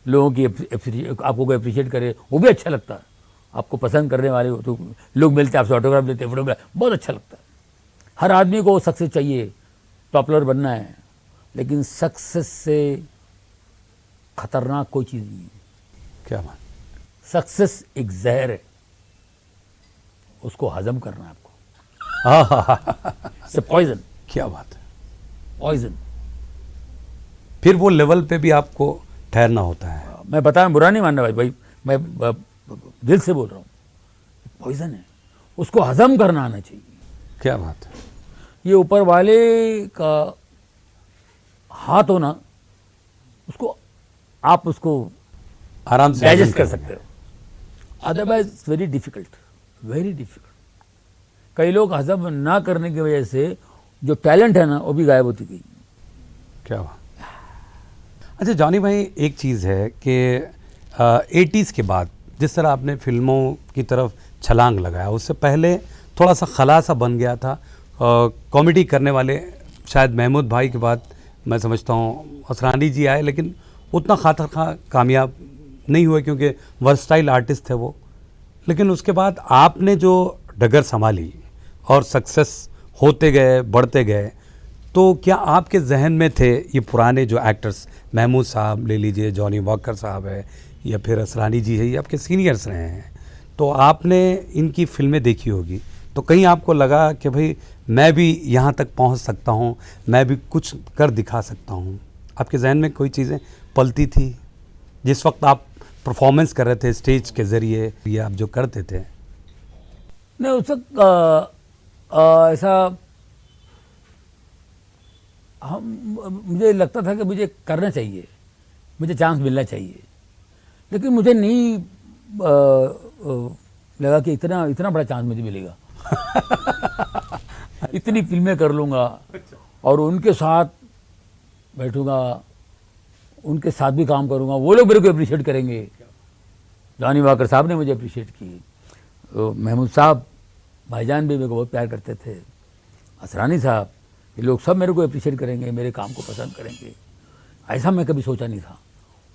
लोगों की आपको कोई अप्रिशिएट करे, वो भी अच्छा लगता है। आपको पसंद करने वाले हो तो लोग मिलते हैं, आपसे ऑटोग्राफ लेते हैं, फोटोग्राफ, बहुत अच्छा लगता है। हर आदमी को सक्सेस चाहिए, पॉपुलर बनना है, लेकिन सक्सेस से खतरनाक कोई चीज़ नहीं है। क्या बात। सक्सेस एक जहर है, उसको हजम करना है आपको। पॉइजन। क्या बात है। पॉइजन। फिर वो लेवल पे भी आपको ठहरना होता है। मैं बता, बुरा नहीं मानना भाई, मैं दिल से बोल रहा हूँ, पॉइजन है, उसको हजम करना आना चाहिए। क्या बात है। ये ऊपर वाले का हाथ हो ना, उसको आप उसको आराम से डाइजेस्ट कर सकते हो, otherwise very difficult, very difficult. कई लोग हजम ना करने की वजह से जो टैलेंट है ना वो भी गायब होती गई। क्या बात। अच्छा जॉनी भाई, एक चीज़ है कि 80s के बाद जिस तरह आपने फिल्मों की तरफ छलांग लगाया, उससे पहले थोड़ा सा खला सा बन गया था। कॉमेडी करने वाले शायद महमूद भाई के बाद मैं समझता हूँ असरानी जी आए, लेकिन उतना खातर खा कामयाब नहीं हुए क्योंकि वर्सटाइल आर्टिस्ट थे वो। लेकिन उसके बाद आपने जो डगर संभाली और सक्सेस होते गए, बढ़ते गए, तो क्या आपके जहन में थे ये पुराने जो एक्टर्स, महमूद साहब ले लीजिए, जॉनी वॉकर साहब है, या फिर असरानी जी है, ये आपके सीनियर्स रहे हैं, तो आपने इनकी फिल्में देखी होगी, तो कहीं आपको लगा कि भाई मैं भी यहाँ तक पहुँच सकता हूँ, मैं भी कुछ कर दिखा सकता हूँ? आपके जहन में कोई चीज़ें पलती थी जिस वक्त आप परफॉर्मेंस कर रहे थे स्टेज के ज़रिए, ये आप जो करते थे? नहीं, उस वक्त ऐसा मुझे लगता था कि मुझे करना चाहिए, मुझे चांस मिलना चाहिए, लेकिन मुझे नहीं लगा कि इतना बड़ा चांस मुझे मिलेगा। इतनी फिल्में कर लूँगा और उनके साथ बैठूँगा, उनके साथ भी काम करूँगा, वो लोग मेरे को अप्रिशिएट करेंगे। जॉनी वॉकर साहब ने मुझे अप्रिशिएट की, महमूद साहब भाईजान भी मेरे को बहुत प्यार करते थे, असरानी साहब, ये लोग सब मेरे को अप्रिशिएट करेंगे, मेरे काम को पसंद करेंगे, ऐसा मैं कभी सोचा नहीं था।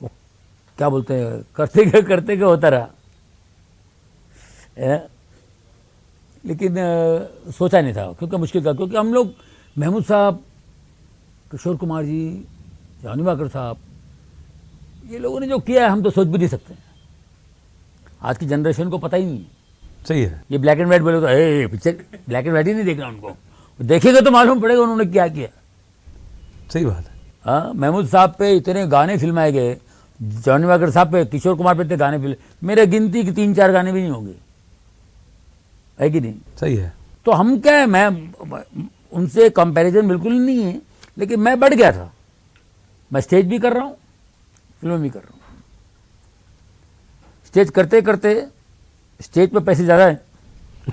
वो क्या बोलते हैं, करते गए होता रहा। लेकिन सोचा नहीं था क्योंकि मुश्किल था, क्योंकि हम लोग महमूद साहब, किशोर कुमार जी, जानी वाकर साहब, ये लोगों ने जो किया है हम तो सोच भी नहीं सकते। आज की जनरेशन को पता ही नहीं है। सही है। ये ब्लैक एंड व्हाइट बोले तो ए पिक्चर ब्लैक एंड व्हाइट ही नहीं देखना उनको, देखेगा तो मालूम पड़ेगा उन्होंने क्या किया। सही बात है। हाँ, महमूद साहब पे इतने गाने फिल्माए गए, जॉनी वाकर साहब पे, किशोर कुमार पे इतने गाने फिल्म, मेरे गिनती के 3-4 गाने भी नहीं होंगे, है कि नहीं? सही है। तो हम क्या है, मैं उनसे कंपैरिजन बिल्कुल नहीं है, लेकिन मैं बढ़ गया था। मैं स्टेज भी कर रहा हूँ, फिल्म भी कर रहा हूँ। स्टेज करते करते स्टेज पे पैसे ज़्यादा हैं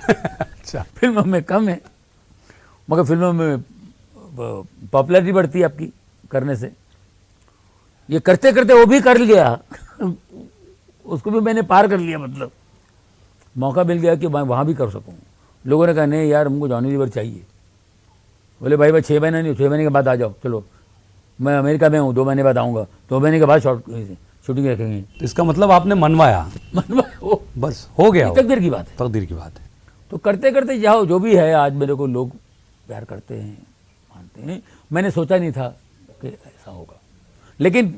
अच्छा। फिल्मों में कम है, मगर फिल्मों में पॉपुलैरिटी बढ़ती है आपकी करने से। ये करते करते वो भी कर लिया उसको भी मैंने पार कर लिया, मतलब मौका मिल गया कि मैं वहाँ भी कर सकूँ। लोगों ने कहा नहीं यार हमको जॉनी लीवर चाहिए। बोले भाई 6 महीना नहीं, 6 महीने के बाद आ जाओ, चलो मैं अमेरिका में हूँ, 2 महीने बाद आऊँगा, 2 महीने के बाद शूटिंग रखेंगे। तो इसका मतलब आपने मनवाया, बस हो गया। तकदीर की बात है, तकदीर की बात है। तो करते करते जाओ, जो भी है आज मेरे को लोग प्यार करते हैं, मानते हैं। मैंने सोचा नहीं था कि ऐसा होगा, लेकिन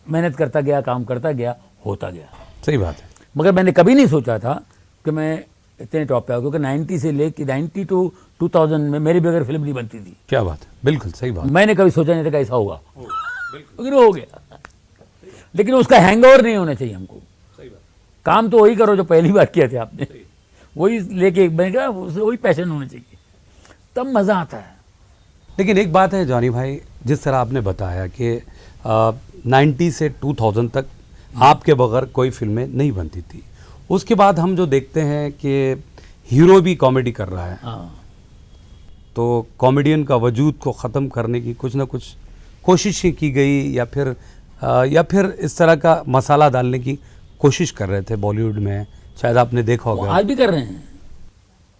मेहनत करता गया, काम करता गया, होता गया। सही बात है। मगर मैंने कभी नहीं सोचा था कि मैं इतने टॉप पे आऊँ, क्योंकि 90 से लेकर 90 टू 2000 में मेरी बगैर फिल्म नहीं बनती थी। क्या बात है, बिल्कुल सही बात। मैंने कभी सोचा नहीं था कि ऐसा होगा, लेकिन हो गया। लेकिन उसका हैंगओवर नहीं होना चाहिए हमको। काम तो वही करो जो पहली बार किया था आपने, वही लेके मैंने कहा वही पैशन होना चाहिए, तब मज़ा आता है। लेकिन एक बात है जॉनी भाई, जिस तरह आपने बताया कि 90 से 2000 तक आपके बगैर कोई फिल्में नहीं बनती थी। उसके बाद हम जो देखते हैं कि हीरो भी कॉमेडी कर रहा है, तो कॉमेडियन का वजूद को ख़त्म करने की कुछ ना कुछ कोशिशें की गई, या फिर इस तरह का मसाला डालने की कोशिश कर रहे थे बॉलीवुड में, शायद आपने देखा होगा। आज भी कर रहे हैं,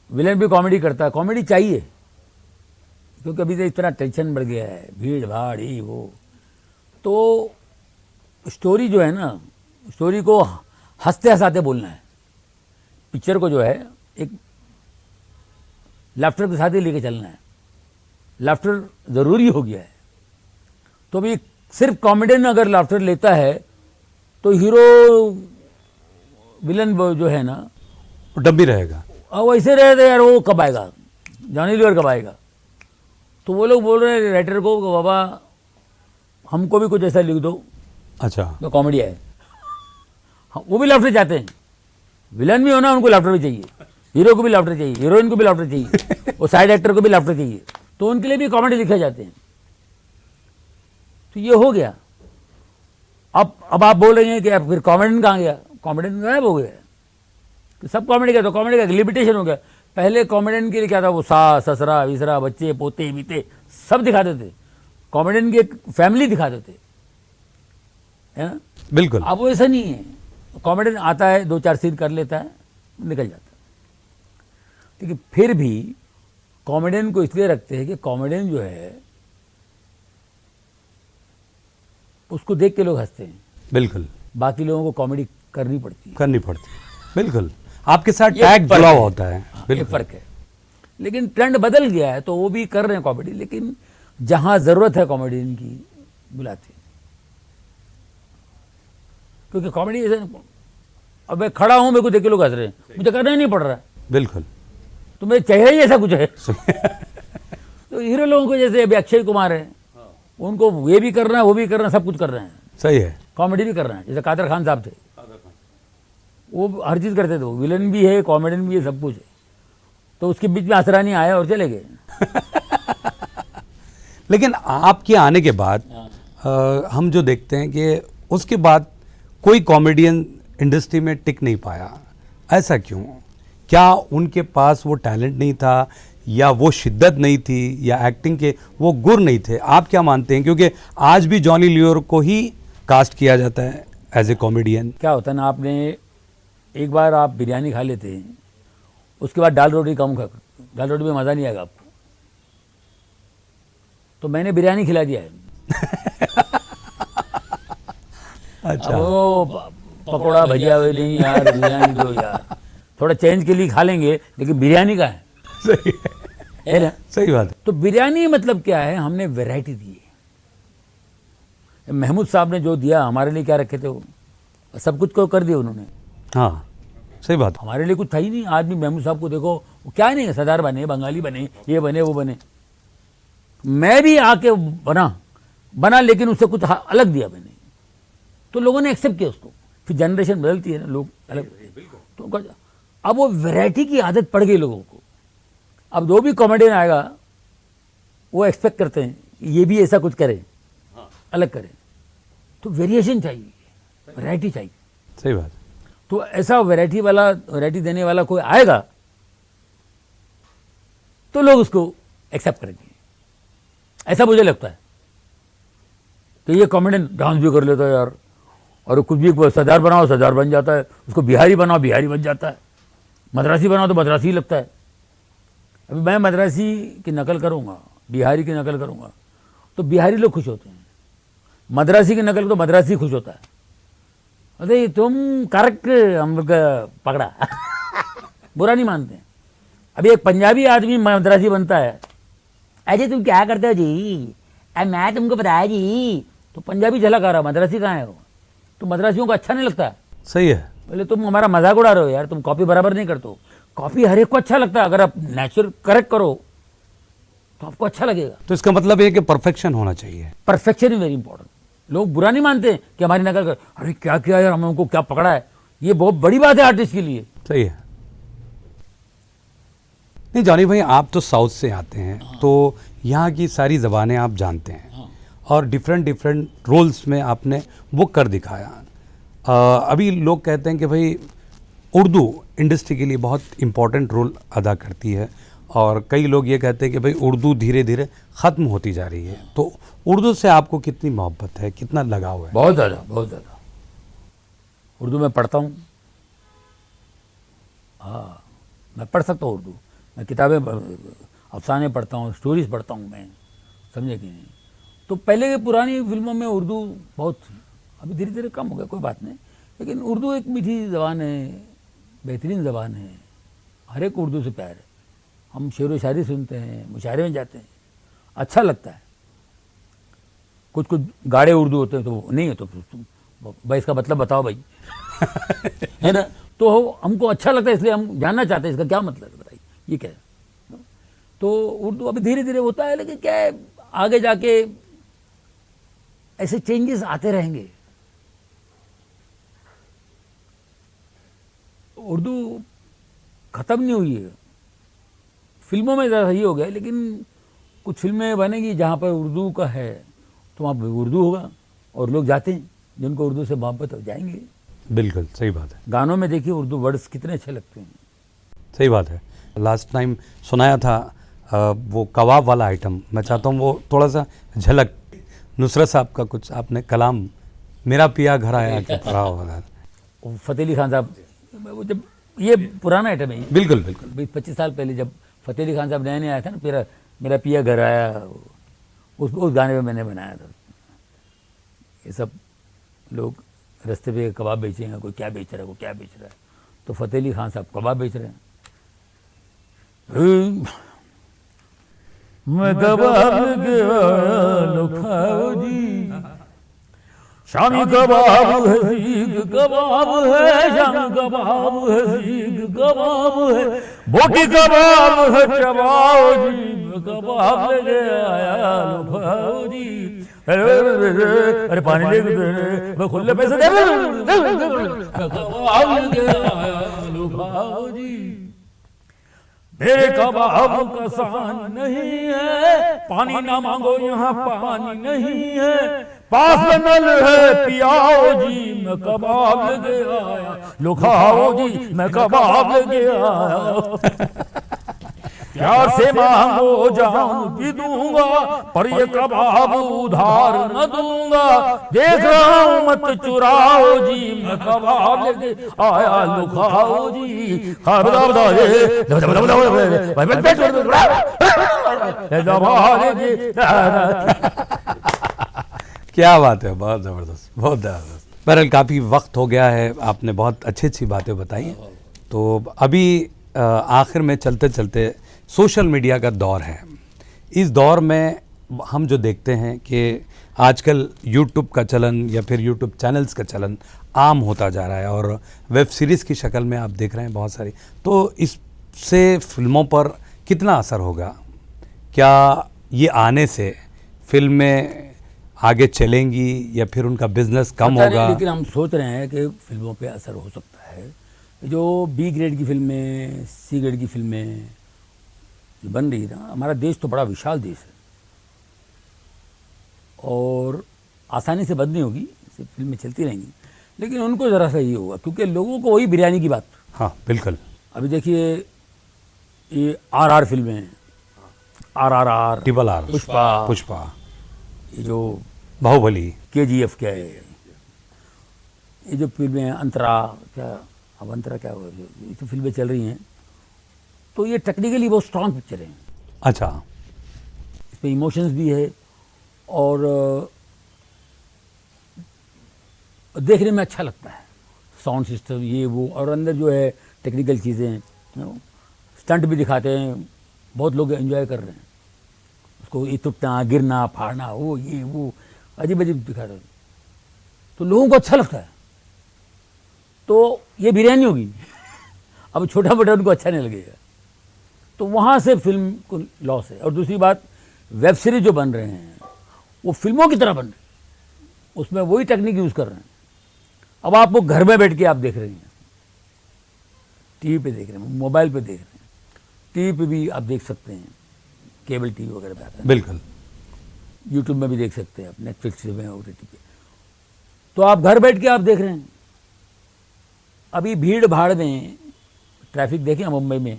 विलेन भी कॉमेडी करता है। कॉमेडी चाहिए, क्योंकि अभी तो इतना टेंशन बढ़ गया है, भीड़ भाड़ ही वो। तो स्टोरी जो है ना, स्टोरी को हंसते हंसाते बोलना है। पिक्चर को जो है एक लाफ्टर के साथ ही लेके चलना है। लाफ्टर ज़रूरी हो गया है। तो अभी सिर्फ कॉमेडियन अगर लाफ्टर लेता है तो हीरो विलन जो है ना डब्बी रहेगा, वैसे रहे थे यार, वो कब आएगा, जॉनी लीवर कब आएगा। तो वो लोग बोल रहे हैं राइटर को कि बाबा हमको भी कुछ ऐसा लिख दो अच्छा तो कॉमेडी है। वो भी लाफ्टर चाहते हैं, विलन भी होना उनको लाफ्टर भी चाहिए, हीरो को भी लाफ्टर चाहिए, हीरोइन को भी लाफ्टर चाहिए, और साइड एक्टर को भी लाफ्टर चाहिए, तो उनके लिए भी कॉमेडी लिखे जाते हैं। तो ये हो गया। अब आप बोल रहे हैं कि अब फिर कॉमेडियन कहाँ गया, कॉमेडियन गायब हो गया कि सब कॉमेडी का, तो कॉमेडी का लिमिटेशन हो गया। पहले कॉमेडियन के लिए क्या था, वो सास ससुरा विसरा बच्चे पोते बीते सब दिखाते थे, कॉमेडियन की एक फैमिली दिखाते थे, है ना। बिल्कुल। अब वो ऐसा नहीं है, कॉमेडियन आता है 2-4 सीन कर लेता है निकल जाता है। लेकिन फिर भी कॉमेडियन को इसलिए रखते हैं कि कॉमेडियन जो है उसको देख के लोग हंसते हैं। बिल्कुल। बाकी लोगों को कॉमेडी करनी पड़ती है। बिल्कुल। आपके साथ टैग जुड़ा हुआ होता है। ये फर्क है। लेकिन ट्रेंड बदल गया है, तो वो भी कर रहे हैं कॉमेडी, लेकिन जहां जरूरत है कॉमेडियन की बुलाते हैं। क्योंकि कॉमेडी ऐसे, अब मैं खड़ा हूं मेरे को देख के लोग हंस रहे हैं, मुझे करना ही नहीं पड़ रहा है। बिल्कुल। तो मेरे चेहरा ही ऐसा कुछ है। तो हीरो लोगों को जैसे अभी अक्षय कुमार है, उनको ये भी करना है वो भी करना है, सब कुछ कर रहे हैं। सही है। कॉमेडी भी कर रहे हैं। जैसे कादर खान साहब थे, वो हर चीज़ करते थे, वो विलन भी है कॉमेडियन भी है सब कुछ है। तो उसके बीच में असरानी आया और चले गए। लेकिन आपके आने के बाद हम जो देखते हैं कि उसके बाद कोई कॉमेडियन इंडस्ट्री में टिक नहीं पाया। ऐसा क्यों? क्या उनके पास वो टैलेंट नहीं था, या वो शिद्दत नहीं थी, या एक्टिंग के वो गुण नहीं थे? आप क्या मानते हैं? क्योंकि आज भी जॉनी लीवर को ही कास्ट किया जाता है एज ए कॉमेडियन। क्या होता है ना, आपने एक बार आप बिरयानी खा लेते हैं, उसके बाद दाल रोटी कम खा, दाल रोटी में मज़ा नहीं आएगा आपको। तो मैंने बिरयानी खिला दिया है। अच्छा। वो पकौड़ा भजिया हुए नहीं यार, बिरयानी दो यार। थोड़ा चेंज के लिए खा लेंगे, लेकिन बिरयानी का है सही है ना। सही बात है। तो बिरयानी मतलब क्या है, हमने वैरायटी दी है। महमूद साहब ने जो दिया हमारे लिए क्या रखे थे, वो सब कुछ को कर दिया उन्होंने, हाँ सही बात है। हमारे लिए कुछ था ही नहीं। आज भी महमूद साहब को देखो, वो क्या नहीं है, सरदार बने, बंगाली बने, ये बने वो बने। मैं भी आके बना लेकिन उससे कुछ अलग दिया मैंने, तो लोगों ने एक्सेप्ट किया उसको। फिर जनरेशन बदलती है ना, लोग अलग, तो अब वो वैरायटी की आदत पड़ गई लोगों को। अब जो भी कॉमेडियन आएगा वो एक्सपेक्ट करते हैं ये भी ऐसा कुछ करे, अलग करे। तो वेरिएशन चाहिए, वैरायटी चाहिए। सही बात है। तो ऐसा वैरायटी देने वाला कोई आएगा तो लोग उसको एक्सेप्ट करेंगे, ऐसा मुझे लगता है। कि ये कॉमेडियन डांस भी कर लेता है यार, और कुछ भी सरदार बनाओ सरदार बन जाता है, उसको बिहारी बनाओ बिहारी बन जाता है, मद्रासी बनाओ तो मद्रासी ही लगता है। अभी मैं मद्रासी की नकल करूँगा, बिहारी की नकल करूँगा तो बिहारी लोग खुश होते हैं, मद्रासी की नकल तो मद्रासी खुश होता है। अरे तुम करेक्ट हम लोग पकड़ा बुरा नहीं मानते हैं। अभी एक पंजाबी आदमी मद्रासी बनता है, अजय तुम क्या करते हो जी, मैं तुमको बताया जी, तो पंजाबी झलक आ रहा, मद्रासी कहाँ है वो। तो मद्रासियों को अच्छा नहीं लगता। सही है। पहले तुम हमारा मजाक उड़ा रहे हो यार, तुम कॉपी बराबर नहीं करते हो। कॉपी हर एक को अच्छा लगता है, अगर आप नेचुरल करेक्ट करो तो आपको अच्छा लगेगा। तो इसका मतलब ये कि परफेक्शन होना चाहिए। Perfection is very important. लोग बुरा नहीं मानते कि हमारी नकल कर, अरे क्या किया यार, हमें उनको क्या पकड़ा है, ये बहुत बड़ी बात है आर्टिस्ट के लिए। सही है। नहीं जॉनी भाई, आप तो साउथ से आते हैं, तो यहाँ की सारी ज़बानें आप जानते हैं, और डिफरेंट रोल्स में आपने वो कर दिखाया। अभी लोग कहते हैं कि भाई उर्दू इंडस्ट्री के लिए बहुत इम्पोर्टेंट रोल अदा करती है, और कई लोग ये कहते हैं कि भाई उर्दू धीरे धीरे ख़त्म होती जा रही है। तो उर्दू से आपको कितनी मोहब्बत है, कितना लगाव है? बहुत ज़्यादा, बहुत ज़्यादा। उर्दू मैं पढ़ता हूँ, हाँ मैं पढ़ सकता हूँ उर्दू। मैं किताबें अफसाने पढ़ता हूँ, स्टोरीज पढ़ता हूँ मैं, समझे कि नहीं। तो पहले के पुरानी फिल्मों में उर्दू बहुत थी, अभी धीरे धीरे कम हो गया, कोई बात नहीं। लेकिन उर्दू एक मीठी ज़बान है, बेहतरीन ज़बान है, हर एक उर्दू से प्यार है। हम शेर व शायरी सुनते हैं, मुशायरे में जाते हैं, अच्छा लगता है। कुछ कुछ गाढ़े उर्दू होते हैं तो नहीं है, तो भाई इसका मतलब बताओ भाई है ना। तो हमको अच्छा लगता है, इसलिए हम जानना चाहते हैं इसका क्या मतलब है, बताइए ये क्या है। तो उर्दू अभी धीरे धीरे होता है, लेकिन क्या है आगे जाके ऐसे चेंजेस आते रहेंगे। उर्दू ख़त्म नहीं हुई है, फिल्मों में ज़्यादा सही हो गया, लेकिन कुछ फिल्में बनेगी जहाँ पर उर्दू का है तो वहाँ पर उर्दू होगा, और लोग जाते हैं जिनको उर्दू से मोहब्बत हो जाएंगे। बिल्कुल सही बात है। गानों में देखिए उर्दू वर्ड्स कितने अच्छे लगते हैं। सही बात है। लास्ट टाइम सुनाया था वो कबाब वाला आइटम, मैं चाहता हूँ वो थोड़ा सा झलक, नुसरत साहब का कुछ आपने कलाम, मेरा पिया घर आया के पढ़ा होगा। फतेह अली खान साहब, वो जब ये पुराना आइटम है, बिल्कुल बिल्कुल 20-25 साल पहले जब फतेह अली खान साहब नया नया आया था ना, मेरा पिया घर आया, उस गाने में मैंने बनाया था। ये सब लोग रास्ते पे कबाब बेचेंगे, कोई क्या बेच रहा है, कोई क्या बेच रहा है, तो फतेह अली खान साहब कबाब बेच रहे हैं। मैं कबाब लेके आया लो खाओ जी, शामी कबाब है, सीख कबाब है, शामी कबाब है, सीख कबाब है, बोटी कबाब है, चबाओ जी, मैं कबाब लेके आया लो खाओ जी। अरे पानी ले, मैं खुले पैसे दे, मैं कबाब लेके आया लो खाओ जी। मेरे कबाब का सानी नहीं है, पानी ना मांगो यहाँ पानी नहीं है, पास में नल है पियाओ जी, मैं कबाब लेके आया लो खाओ जी, मैं कबाब लेके आया। प्यार से मांगो जान भी दूंगा, पर ये कबाब उधार न दूंगा, देख रहा हूँ मत चुराओ जी, मैं कबाब लेके आया लो खाओ जी। क्या बात है, बहुत ज़बरदस्त, बहुत ज़बरदस्त। बहरहाल काफ़ी वक्त हो गया है, आपने बहुत अच्छी अच्छी बातें बताई, तो अभी आखिर में चलते चलते सोशल मीडिया का दौर है। इस दौर में हम जो देखते हैं कि आजकल यूट्यूब का चलन या फिर यूट्यूब चैनल्स का चलन आम होता जा रहा है और वेब सीरीज़ की शक्ल में आप देख रहे हैं बहुत सारी। तो इससे फिल्मों पर कितना असर होगा? क्या ये आने से फिल्में आगे चलेंगी या फिर उनका बिजनेस कम पता नहीं, होगा? लेकिन हम सोच रहे हैं कि फिल्मों पे असर हो सकता है। जो बी ग्रेड की फिल्में, सी ग्रेड की फिल्में जो बन रही है ना, हमारा देश तो बड़ा विशाल देश है और आसानी से बंद नहीं होगी, फिल्में चलती रहेंगी, लेकिन उनको ज़रा सा ये होगा क्योंकि लोगों को वही बिरयानी की बात। हाँ बिल्कुल। अभी देखिए ये RR फिल्में, RRR, triple R, Pushpa, Pushpa, ये जो बाहुबली, KGF क्या है, ये जो फिल्में अंतरा क्या, अब अंतरा क्या हुआ, ये जो फिल्में चल रही हैं, तो ये टेक्निकली बहुत स्ट्रांग पिक्चर हैं। अच्छा, इसमें इमोशंस भी है और देखने में अच्छा लगता है, साउंड सिस्टम ये वो, और अंदर जो है टेक्निकल चीज़ें, स्टंट भी दिखाते हैं, बहुत लोग एंजॉय कर रहे हैं उसको, ये टूटना गिरना फाड़ना वो ये वो अजीब अजीब दिखाते हैं, तो लोगों को अच्छा लगता है। तो ये बिरयानी होगी अब छोटा मोटा उनको अच्छा नहीं लगेगा, तो वहाँ से फिल्म को लॉस है। और दूसरी बात, वेब सीरीज जो बन रहे हैं वो फिल्मों की तरह बन रहे हैं, उसमें वही टेक्निक यूज़ कर रहे हैं। अब आप वो घर में बैठ के आप देख रहे हैं, टीवी पे देख रहे हैं, मोबाइल पे देख रहे हैं, टीवी पे भी आप देख सकते हैं, केबल टीवी वगैरह पे आता है, बिल्कुल, यूट्यूब में भी देख सकते हैं आप, नेटफ्लिक्स में, OTT पे, तो आप घर बैठ के आप देख रहे हैं। अभी भीड़ भाड़ में ट्रैफिक देखें मुंबई में,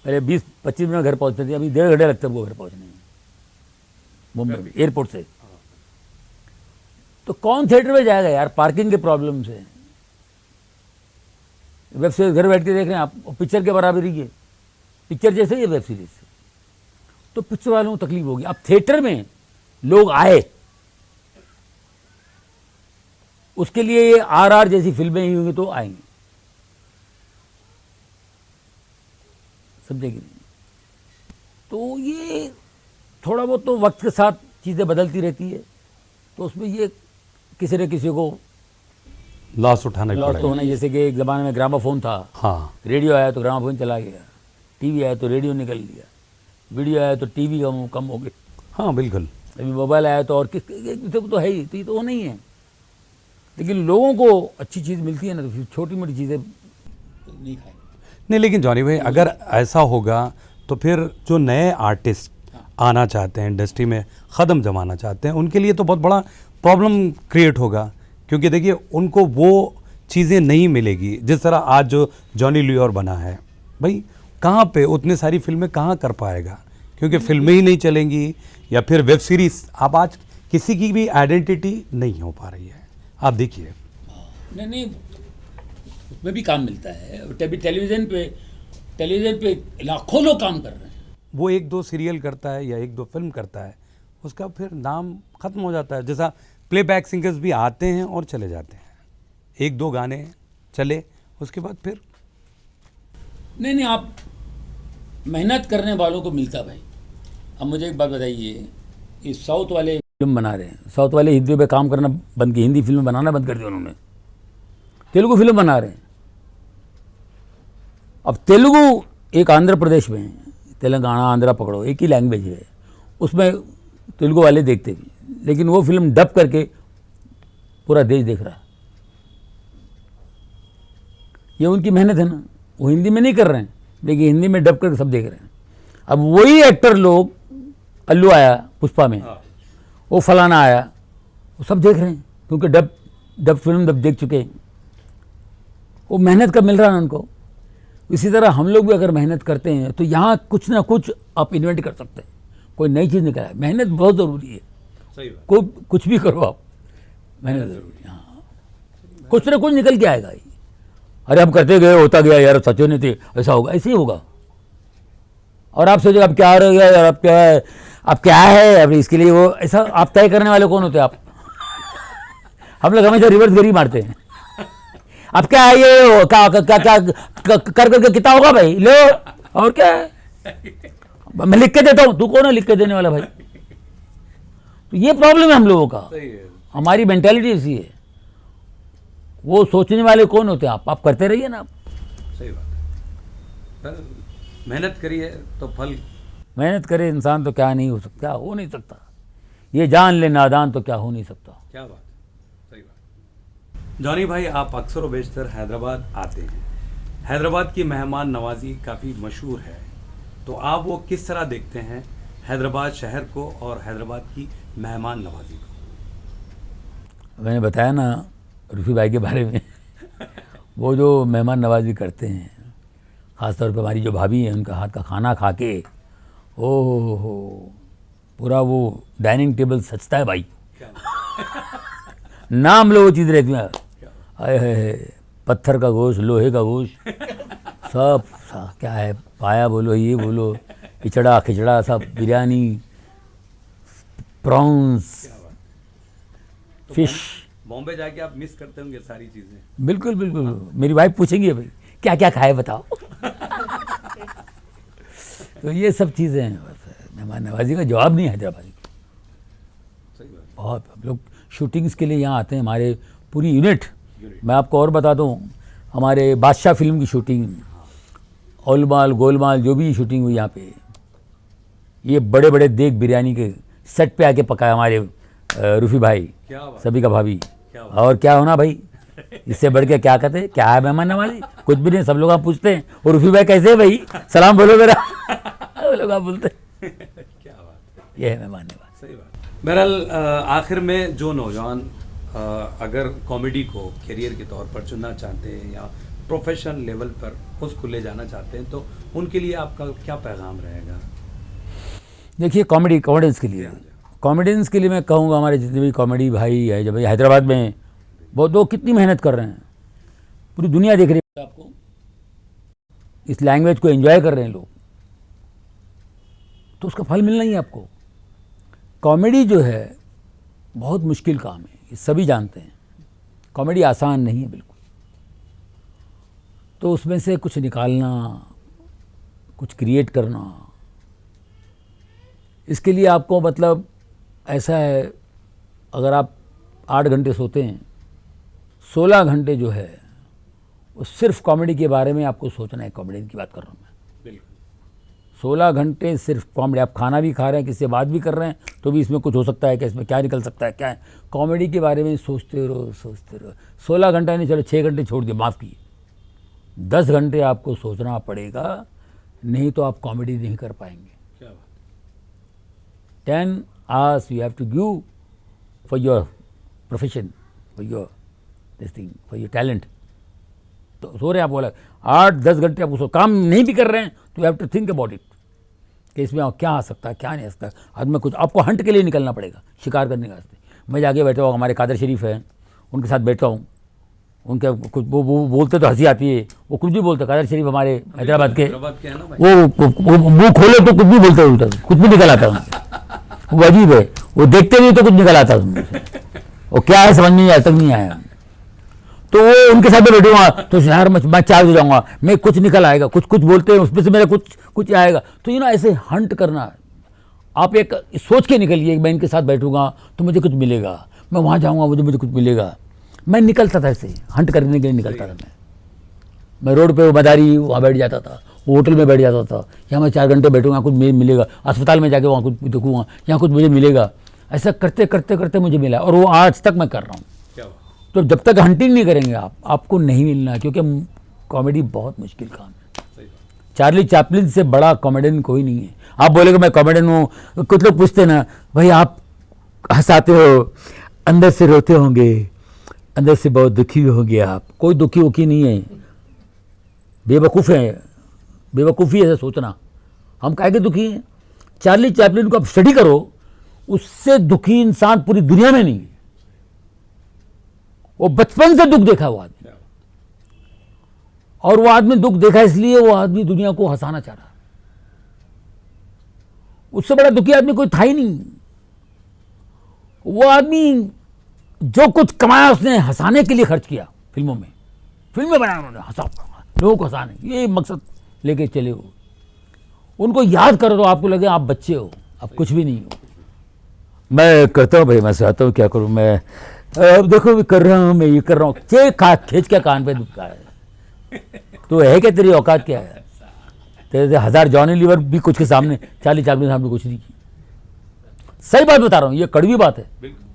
पहले 20-25 मिनट घर पहुंचते थे, अभी 1.5 घंटे लगते हैं वो घर पहुंचने में मुंबई में, एयरपोर्ट से। तो कौन थिएटर में जाएगा यार, पार्किंग के प्रॉब्लम से। वेब सीरीज घर बैठ के देख रहे हैं आप, पिक्चर के बराबर ही है, पिक्चर जैसे ही है वेब सीरीज से, तो पिक्चर वालों को तकलीफ होगी। अब थिएटर में लोग आए, उसके लिए ये RR जैसी फिल्में ही होंगी तो आएंगे, समझेगी नहीं। तो ये थोड़ा बहुत तो वक्त के साथ चीज़ें बदलती रहती है, तो उसमें ये किसी न किसी को लॉस उठाना लॉस तो पड़ेगा। होना। जैसे कि एक ज़माने में ग्रामाफोन था, हाँ, रेडियो आया तो ग्रामाफोन चला गया, टीवी आया तो रेडियो निकल लिया, वीडियो आया तो टीवी कम हो गए, हाँ बिल्कुल, अभी मोबाइल आया तो और किस तो है ही, तो ये तो नहीं है। लेकिन लोगों को अच्छी चीज़ मिलती है ना, तो फिर छोटी मोटी चीज़ें नहीं खाएंगे। नहीं लेकिन जॉनी भाई, अगर ऐसा होगा तो फिर जो नए आर्टिस्ट आना चाहते हैं इंडस्ट्री में, ख़दम जमाना चाहते हैं, उनके लिए तो बहुत बड़ा प्रॉब्लम क्रिएट होगा, क्योंकि देखिए उनको वो चीज़ें नहीं मिलेगी जिस तरह आज जो जॉनी लीवर बना है। भाई कहाँ पे उतनी सारी फिल्में कहाँ कर पाएगा, क्योंकि फिल्में ही नहीं चलेंगी, या फिर वेब सीरीज़। अब आज किसी की भी आइडेंटिटी नहीं हो पा रही है, आप देखिए। नहीं, उसमें भी काम मिलता है। टेलीविज़न पे लाखों लोग काम कर रहे हैं। वो 1-2 सीरियल करता है या 1-2 फिल्म करता है, उसका फिर नाम ख़त्म हो जाता है। जैसा प्लेबैक सिंगर्स भी आते हैं और चले जाते हैं, 1-2 गाने चले, उसके बाद फिर नहीं, आप मेहनत करने वालों को मिलता भाई। अब मुझे एक बात बताइए, ये साउथ वाले फिल्म बना रहे हैं, साउथ वाले हिंदी पे काम करना बंद किए, हिंदी फिल्म बनाना बंद कर दिया उन्होंने, तेलुगु फिल्म बना रहे हैं। अब तेलुगु एक आंध्र प्रदेश में है, तेलंगाना आंध्रा पकड़ो, एक ही लैंग्वेज है, उसमें तेलुगु वाले देखते भी, लेकिन वो फिल्म डब करके पूरा देश देख रहा है। ये उनकी मेहनत है ना, वो हिंदी में नहीं कर रहे हैं, लेकिन हिंदी में डब करके सब देख रहे हैं। अब वही एक्टर लोग, अल्लू आया पुष्पा में, वो फलाना आया, वो सब देख रहे हैं, क्योंकि डब फिल्म डब देख चुके हैं, वो मेहनत का मिल रहा है उनको। इसी तरह हम लोग भी अगर मेहनत करते हैं तो यहाँ कुछ ना कुछ आप इन्वेंट कर सकते हैं, कोई नई चीज़ निकला है। मेहनत बहुत ज़रूरी है, सही बात। कोई कुछ भी करो आप, मेहनत ज़रूरी है। हाँ, कुछ ना कुछ निकल के आएगा ही। अरे हम करते गए, होता गया यार, सचो नहीं थे, ऐसा होगा, ऐसे ही होगा। और आप सोचो अब क्या रह गया यार, अब क्या है, अब क्या है, अब इसके लिए वो ऐसा, आप तय करने वाले कौन होते हैं आप? हम लोग हमेशा रिवर्स गरी मारते हैं। अब क्या है ये क्या क्या क्या कर करके कितना होगा भाई, लो और क्या है, मैं लिख के देता हूँ, तू कौन है लिख के देने वाला भाई। तो ये प्रॉब्लम है हम लोगों का, सही है, हमारी मेंटेलिटी ऐसी है। वो सोचने वाले कौन होते हैं, आप करते रहिए ना। आप सही बात है सर, मेहनत करिए तो फल। मेहनत करे इंसान तो क्या नहीं हो सकता, क्या हो नहीं सकता, ये जान ले नादान तो क्या हो नहीं सकता। क्या बात, सही बात। जॉनी भाई, आप अक्सर व बेशतर हैदराबाद आते हैं, हैदराबाद की मेहमान नवाजी काफ़ी मशहूर है, तो आप वो किस तरह देखते हैं हैदराबाद शहर को और हैदराबाद की मेहमान नवाजी को? मैंने बताया ना रूफी भाई के बारे में वो जो मेहमान नवाजी करते हैं, ख़ासतौर पर हमारी जो भाभी हैं, उनका हाथ का खाना खा के ओ हो पूरा वो डाइनिंग टेबल सजता है भाई। नाम लो वो चीज़ रहती है, आए है पत्थर का गोश्त, लोहे का गोश्त, सब क्या है, पाया बोलो, ये बोलो, इचड़ा खिचड़ा, सब बिरयानी, प्रॉन्स, फिश। बॉम्बे जाके आप मिस करते होंगे सारी चीज़ें। बिल्कुल बिल्कुल, मेरी वाइफ पूछेंगी भाई क्या क्या खाए बताओ। तो ये सब चीज़ें हैं, मेहमान नवाजी का जवाब नहीं है हैदराबादी की। सही बात, बहुत हम लोग शूटिंग्स के लिए यहाँ आते हैं, हमारे पूरी यूनिट। मैं आपको और बता दूँ, हमारे बादशाह फिल्म की शूटिंग, ओलमाल गोलमाल जो भी शूटिंग हुई यहाँ पे, ये बड़े बड़े देग बिरयानी के सेट पे आके पकाया हमारे रूफी भाई, क्या बात, सभी का भाभी। क्या बात। और क्या होना भाई, इससे बढ़ के क्या कहते हैं, क्या है मेहमान नवाजी, कुछ भी नहीं। सब लोग आप पूछते हैं और रूफी भाई कैसे है भाई, सलाम बोलो मेरा, वो लोग आप बोलते हैं। क्या बात है, ये है मेहमान नवाजी। सही बात। बहरहाल आखिर में जो नौजवान अगर कॉमेडी को करियर के तौर पर चुनना चाहते हैं या प्रोफेशनल लेवल पर उसको ले जाना चाहते हैं, तो उनके लिए आपका क्या पैगाम रहेगा? देखिए कॉमेडियंस के लिए मैं कहूँगा, हमारे जितने भी कॉमेडी भाई है, जब हैदराबाद में बहुत लोग कितनी मेहनत कर रहे हैं, पूरी दुनिया देख रही है आपको, इस लैंग्वेज को एंजॉय कर रहे हैं लोग, तो उसका फल मिलना ही है आपको। कॉमेडी जो है बहुत मुश्किल काम है, ये सभी जानते हैं, कॉमेडी आसान नहीं है बिल्कुल। तो उसमें से कुछ निकालना, कुछ क्रिएट करना, इसके लिए आपको मतलब ऐसा है, अगर आप 8 घंटे सोते हैं, 16 घंटे जो है वो सिर्फ कॉमेडी के बारे में आपको सोचना है। कॉमेडियन की बात कर रहा हूँ मैं, बिल्कुल 16 घंटे सिर्फ कॉमेडी। आप खाना भी खा रहे हैं, किसी से बात भी कर रहे हैं, तो भी इसमें कुछ हो सकता है, कि इसमें क्या निकल सकता है, क्या है, कॉमेडी के बारे में सोचते रहो। 16 घंटा नहीं, चलो 6 घंटे छोड़ दिए, माफ़ किए, 10 घंटे आपको सोचना पड़ेगा, नहीं तो आप कॉमेडी नहीं कर पाएंगे। क्या बात, 10 hours you have to give for your profession, for your this thing, for your talent. तो सो रहे हैं आप, बोला 8-10 घंटे आप उसको काम नहीं भी कर रहे हैं, तो you have to think about it, कि इसमें क्या आ सकता है, क्या नहीं आ सकता। आज में कुछ आपको हंट के लिए निकलना पड़ेगा, शिकार करने का रास्ते। मैं जाके बैठा हूँ, हमारे कादर शरीफ हैं, उनके साथ बैठा हूँ, उनके कुछ वो बोलते तो हंसी आती है, वो कुछ भी बोलते। कादर शरीफ हमारे हैदराबाद के, है ना भाई? वो मुँह खोले तो कुछ भी बोलते उल्टा, कुछ भी निकल आता है उनसे। वो अजीब है, वो देखते नहीं तो कुछ निकल आता है उनसे, वो क्या है समझ में आज तक नहीं आया। तो वो उनके साथ में बैठूंगा तो यार मैं चार्ज हो जाऊंगा, मैं कुछ निकल आएगा, कुछ बोलते हैं उसमें से मेरा कुछ आएगा। तो ये ना ऐसे हंट करना, आप एक सोच के निकलिए, मैं इनके साथ बैठूंगा तो मुझे कुछ मिलेगा, मैं वहाँ जाऊँगा मुझे कुछ मिलेगा। मैं निकलता था ऐसे हंट करने के लिए, निकलता था मैं रोड पे, वो मदारी वहाँ बैठ जाता था, वो होटल में बैठ जाता था, यहाँ मैं 4 घंटे बैठूंगा, कुछ मिलेगा, अस्पताल में जाके वहाँ कुछ देखूंगा, यहाँ कुछ मुझे मिलेगा। ऐसा करते करते करते मुझे मिला, और वो आज तक मैं कर रहा हूँ। तो जब तक हंटिंग नहीं करेंगे आपको नहीं मिलना, क्योंकि कॉमेडी बहुत मुश्किल काम है। चार्ली चैपलिन से बड़ा कॉमेडियन कोई नहीं है। आप बोलेगे मैं कॉमेडियन हूँ, कुछ लोग पूछते ना, भाई आप हंसाते हो, अंदर से रोते होंगे, अंदर से बहुत दुखी होंगे आप। कोई दुखी वुखी नहीं है, बेवकूफ़ है, बेवकूफ़ी ऐसा सोचना। हम काहे के दुखी हैं? चार्ली चैपलिन को आप स्टडी करो, उससे दुखी इंसान पूरी दुनिया में नहीं है। वो बचपन से दुख देखा वो आदमी, और वो आदमी दुख देखा इसलिए वो आदमी दुनिया को हंसाना चाह रहा। उससे बड़ा दुखी आदमी कोई था ही नहीं। वो आदमी जो कुछ कमाया उसने हंसाने के लिए खर्च किया फिल्मों में। फिल्में बनाए उन्होंने, हंसा लोगों को हंसाने, ये मकसद लेके चले हो। उनको याद करो तो आपको लगे आप बच्चे हो, आप कुछ भी नहीं हो। मैं करता हूँ भाई, मैं चाहता हूँ, क्या करूँ मैं, अब देखो मैं कर रहा हूँ, मैं ये कर रहा हूँ, खींच के कान पे दुखता है। तो है क्या, तेरी औकात क्या है? तेरे 1000 जॉनी लीवर भी कुछ के सामने, चार्ली चैपलिन सामने कुछ नहीं की। सही बात बता रहा हूँ, ये कड़वी बात है,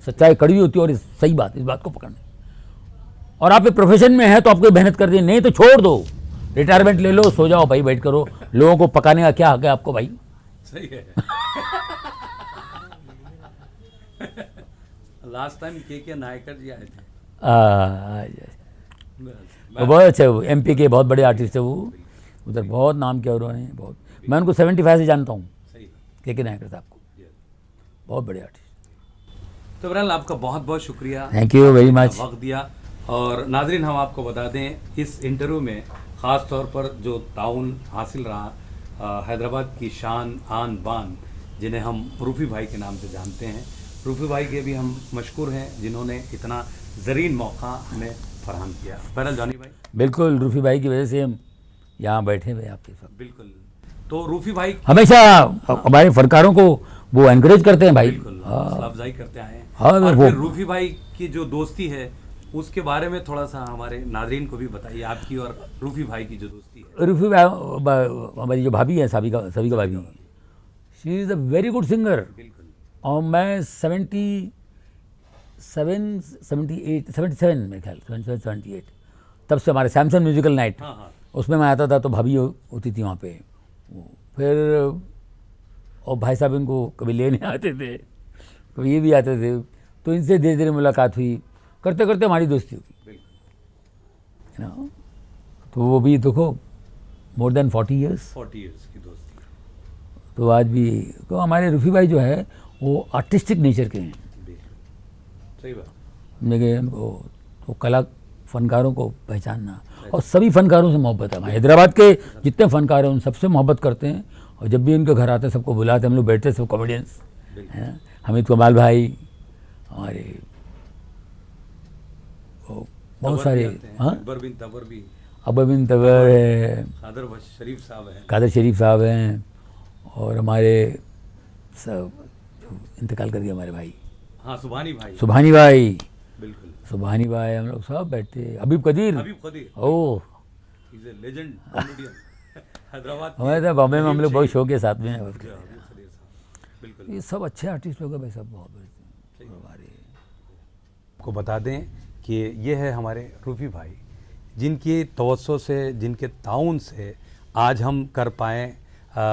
सच्चाई कड़वी होती है, और सही बात, इस बात को पकड़ने। और आप एक प्रोफेशन में है तो आपको मेहनत कर दी, नहीं तो छोड़ दो, रिटायरमेंट ले लो, सो जाओ भाई, बैठ करो। लोगों को पकाने का क्या हक है आपको भाई? सही है। लास्ट टाइम के नायकर जी आए थे। वो बहुत अच्छे, वो MP के बहुत बड़े आर्टिस्ट है, वो उधर बहुत नाम किया उन्होंने, बहुत। मैं उनको 75 से जानता हूँ, के नायकर साहब को, बहुत बड़े आर्टिस्ट। तो बहरहाल आपका बहुत बहुत शुक्रिया, थैंक यू वेरी मच। वक्त दिया। और नाजरीन, हम आपको बता दें, इस इंटरव्यू में ख़ास तौर पर जो ताउन हासिल रहा हैदराबाद की शान आन बान, जिन्हें हम रूफी भाई के नाम से जानते हैं, रूफी भाई के भी हम मशकूर हैं जिन्होंने इतना ज़रीन मौका हमें फराहम किया। बहरहाल जॉनी भाई, बिल्कुल रूफी भाई की वजह से हम यहाँ बैठे हुए आपके साथ। बिल्कुल। तो रूफी भाई हमेशा हमारे फनकारों को वो एनकरेज करते हैं भाई, बिल्कुल हौसला अफजाई करते आए हैं। हाँ, और वो फिर रूफी भाई की जो दोस्ती है उसके बारे में थोड़ा सा हमारे नाजरीन को भी बताइए, आपकी और रूफी भाई की जो दोस्ती है। रूफी भाई हमारी जो भाभी है, सभी का भाभी, she is a very good singer. बिल्कुल। और मैं 77 78 77 मेरे ख्याल 77 78 तब से हमारे सैमसंग म्यूजिकल नाइट, हाँ हाँ, उसमें मैं आता था तो भाभी होती थी वहाँ पे। फिर और भाई साहब इनको कभी लेने आते थे, कभी ये भी आते थे, तो इनसे धीरे धीरे मुलाकात हुई, करते करते हमारी दोस्ती हुई, है ना। तो वो भी देखो मोर देन 40 इयर्स की दोस्ती। तो आज भी तो हमारे रूफी भाई जो है वो आर्टिस्टिक नेचर के हैं। सही बात। लेकिन वो कला फनकारों को पहचानना, और सभी फनकारों से मोहब्बत है। हैदराबाद के जितने फनकार हैं उन सबसे मोहब्बत करते हैं, और जब भी उनके घर आते हैं सबको बुलाते हैं, हम लोग बैठते हैं, सब कॉमेडियंस हैं, हमीद कमाल भाई, हमारे बहुत सारे, हाँ, अकबर बिन तबर है, कादर शरीफ साहब हैं, और हमारे सब इंतकाल कर गए हमारे भाई, हाँ, सुभानी भाई, बिल्कुल, सुभानी भाई, हम लोग सब बैठते। Habib Qadir, oh is a legend comedian Hyderabad. हमारे तो बॉम्बे में हम लोग बहुत शौक के साथ में हैं। बिल्कुल। ये सब अच्छे आर्टिस्ट लोग हैं भाई, सब बहुत हमारे। को बता दें कि ये है हमारे रूफी भाई, जिनकी तवज्जो से, जिनके ताउन से आज हम कर पाएँ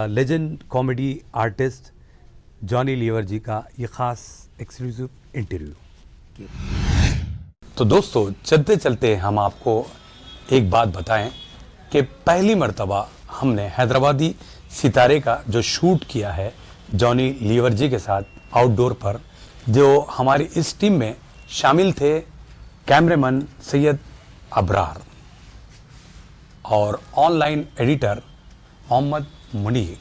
legend comedy artist Johnny Lever ji का ये ख़ास एक्सक्लूसिव इंटरव्यू। तो दोस्तों, चलते चलते हम आपको एक बात बताएं कि पहली मर्तबा हमने हैदराबादी सितारे का जो शूट किया है जॉनी लीवर जी के साथ आउटडोर पर, जो हमारी इस टीम में शामिल थे कैमरामैन सैयद अबरार और ऑनलाइन एडिटर मोहम्मद मुनीर।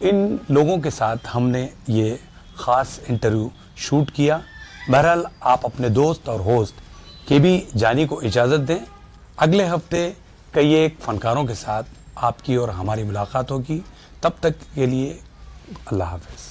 इन लोगों के साथ हमने ये ख़ास इंटरव्यू शूट किया। बहरहाल आप अपने दोस्त और होस्ट के भी जानी को इजाज़त दें। अगले हफ्ते कई एक फ़नकारों के साथ आपकी और हमारी मुलाकात होगी। तब तक के लिए अल्लाह हाफ़िज़।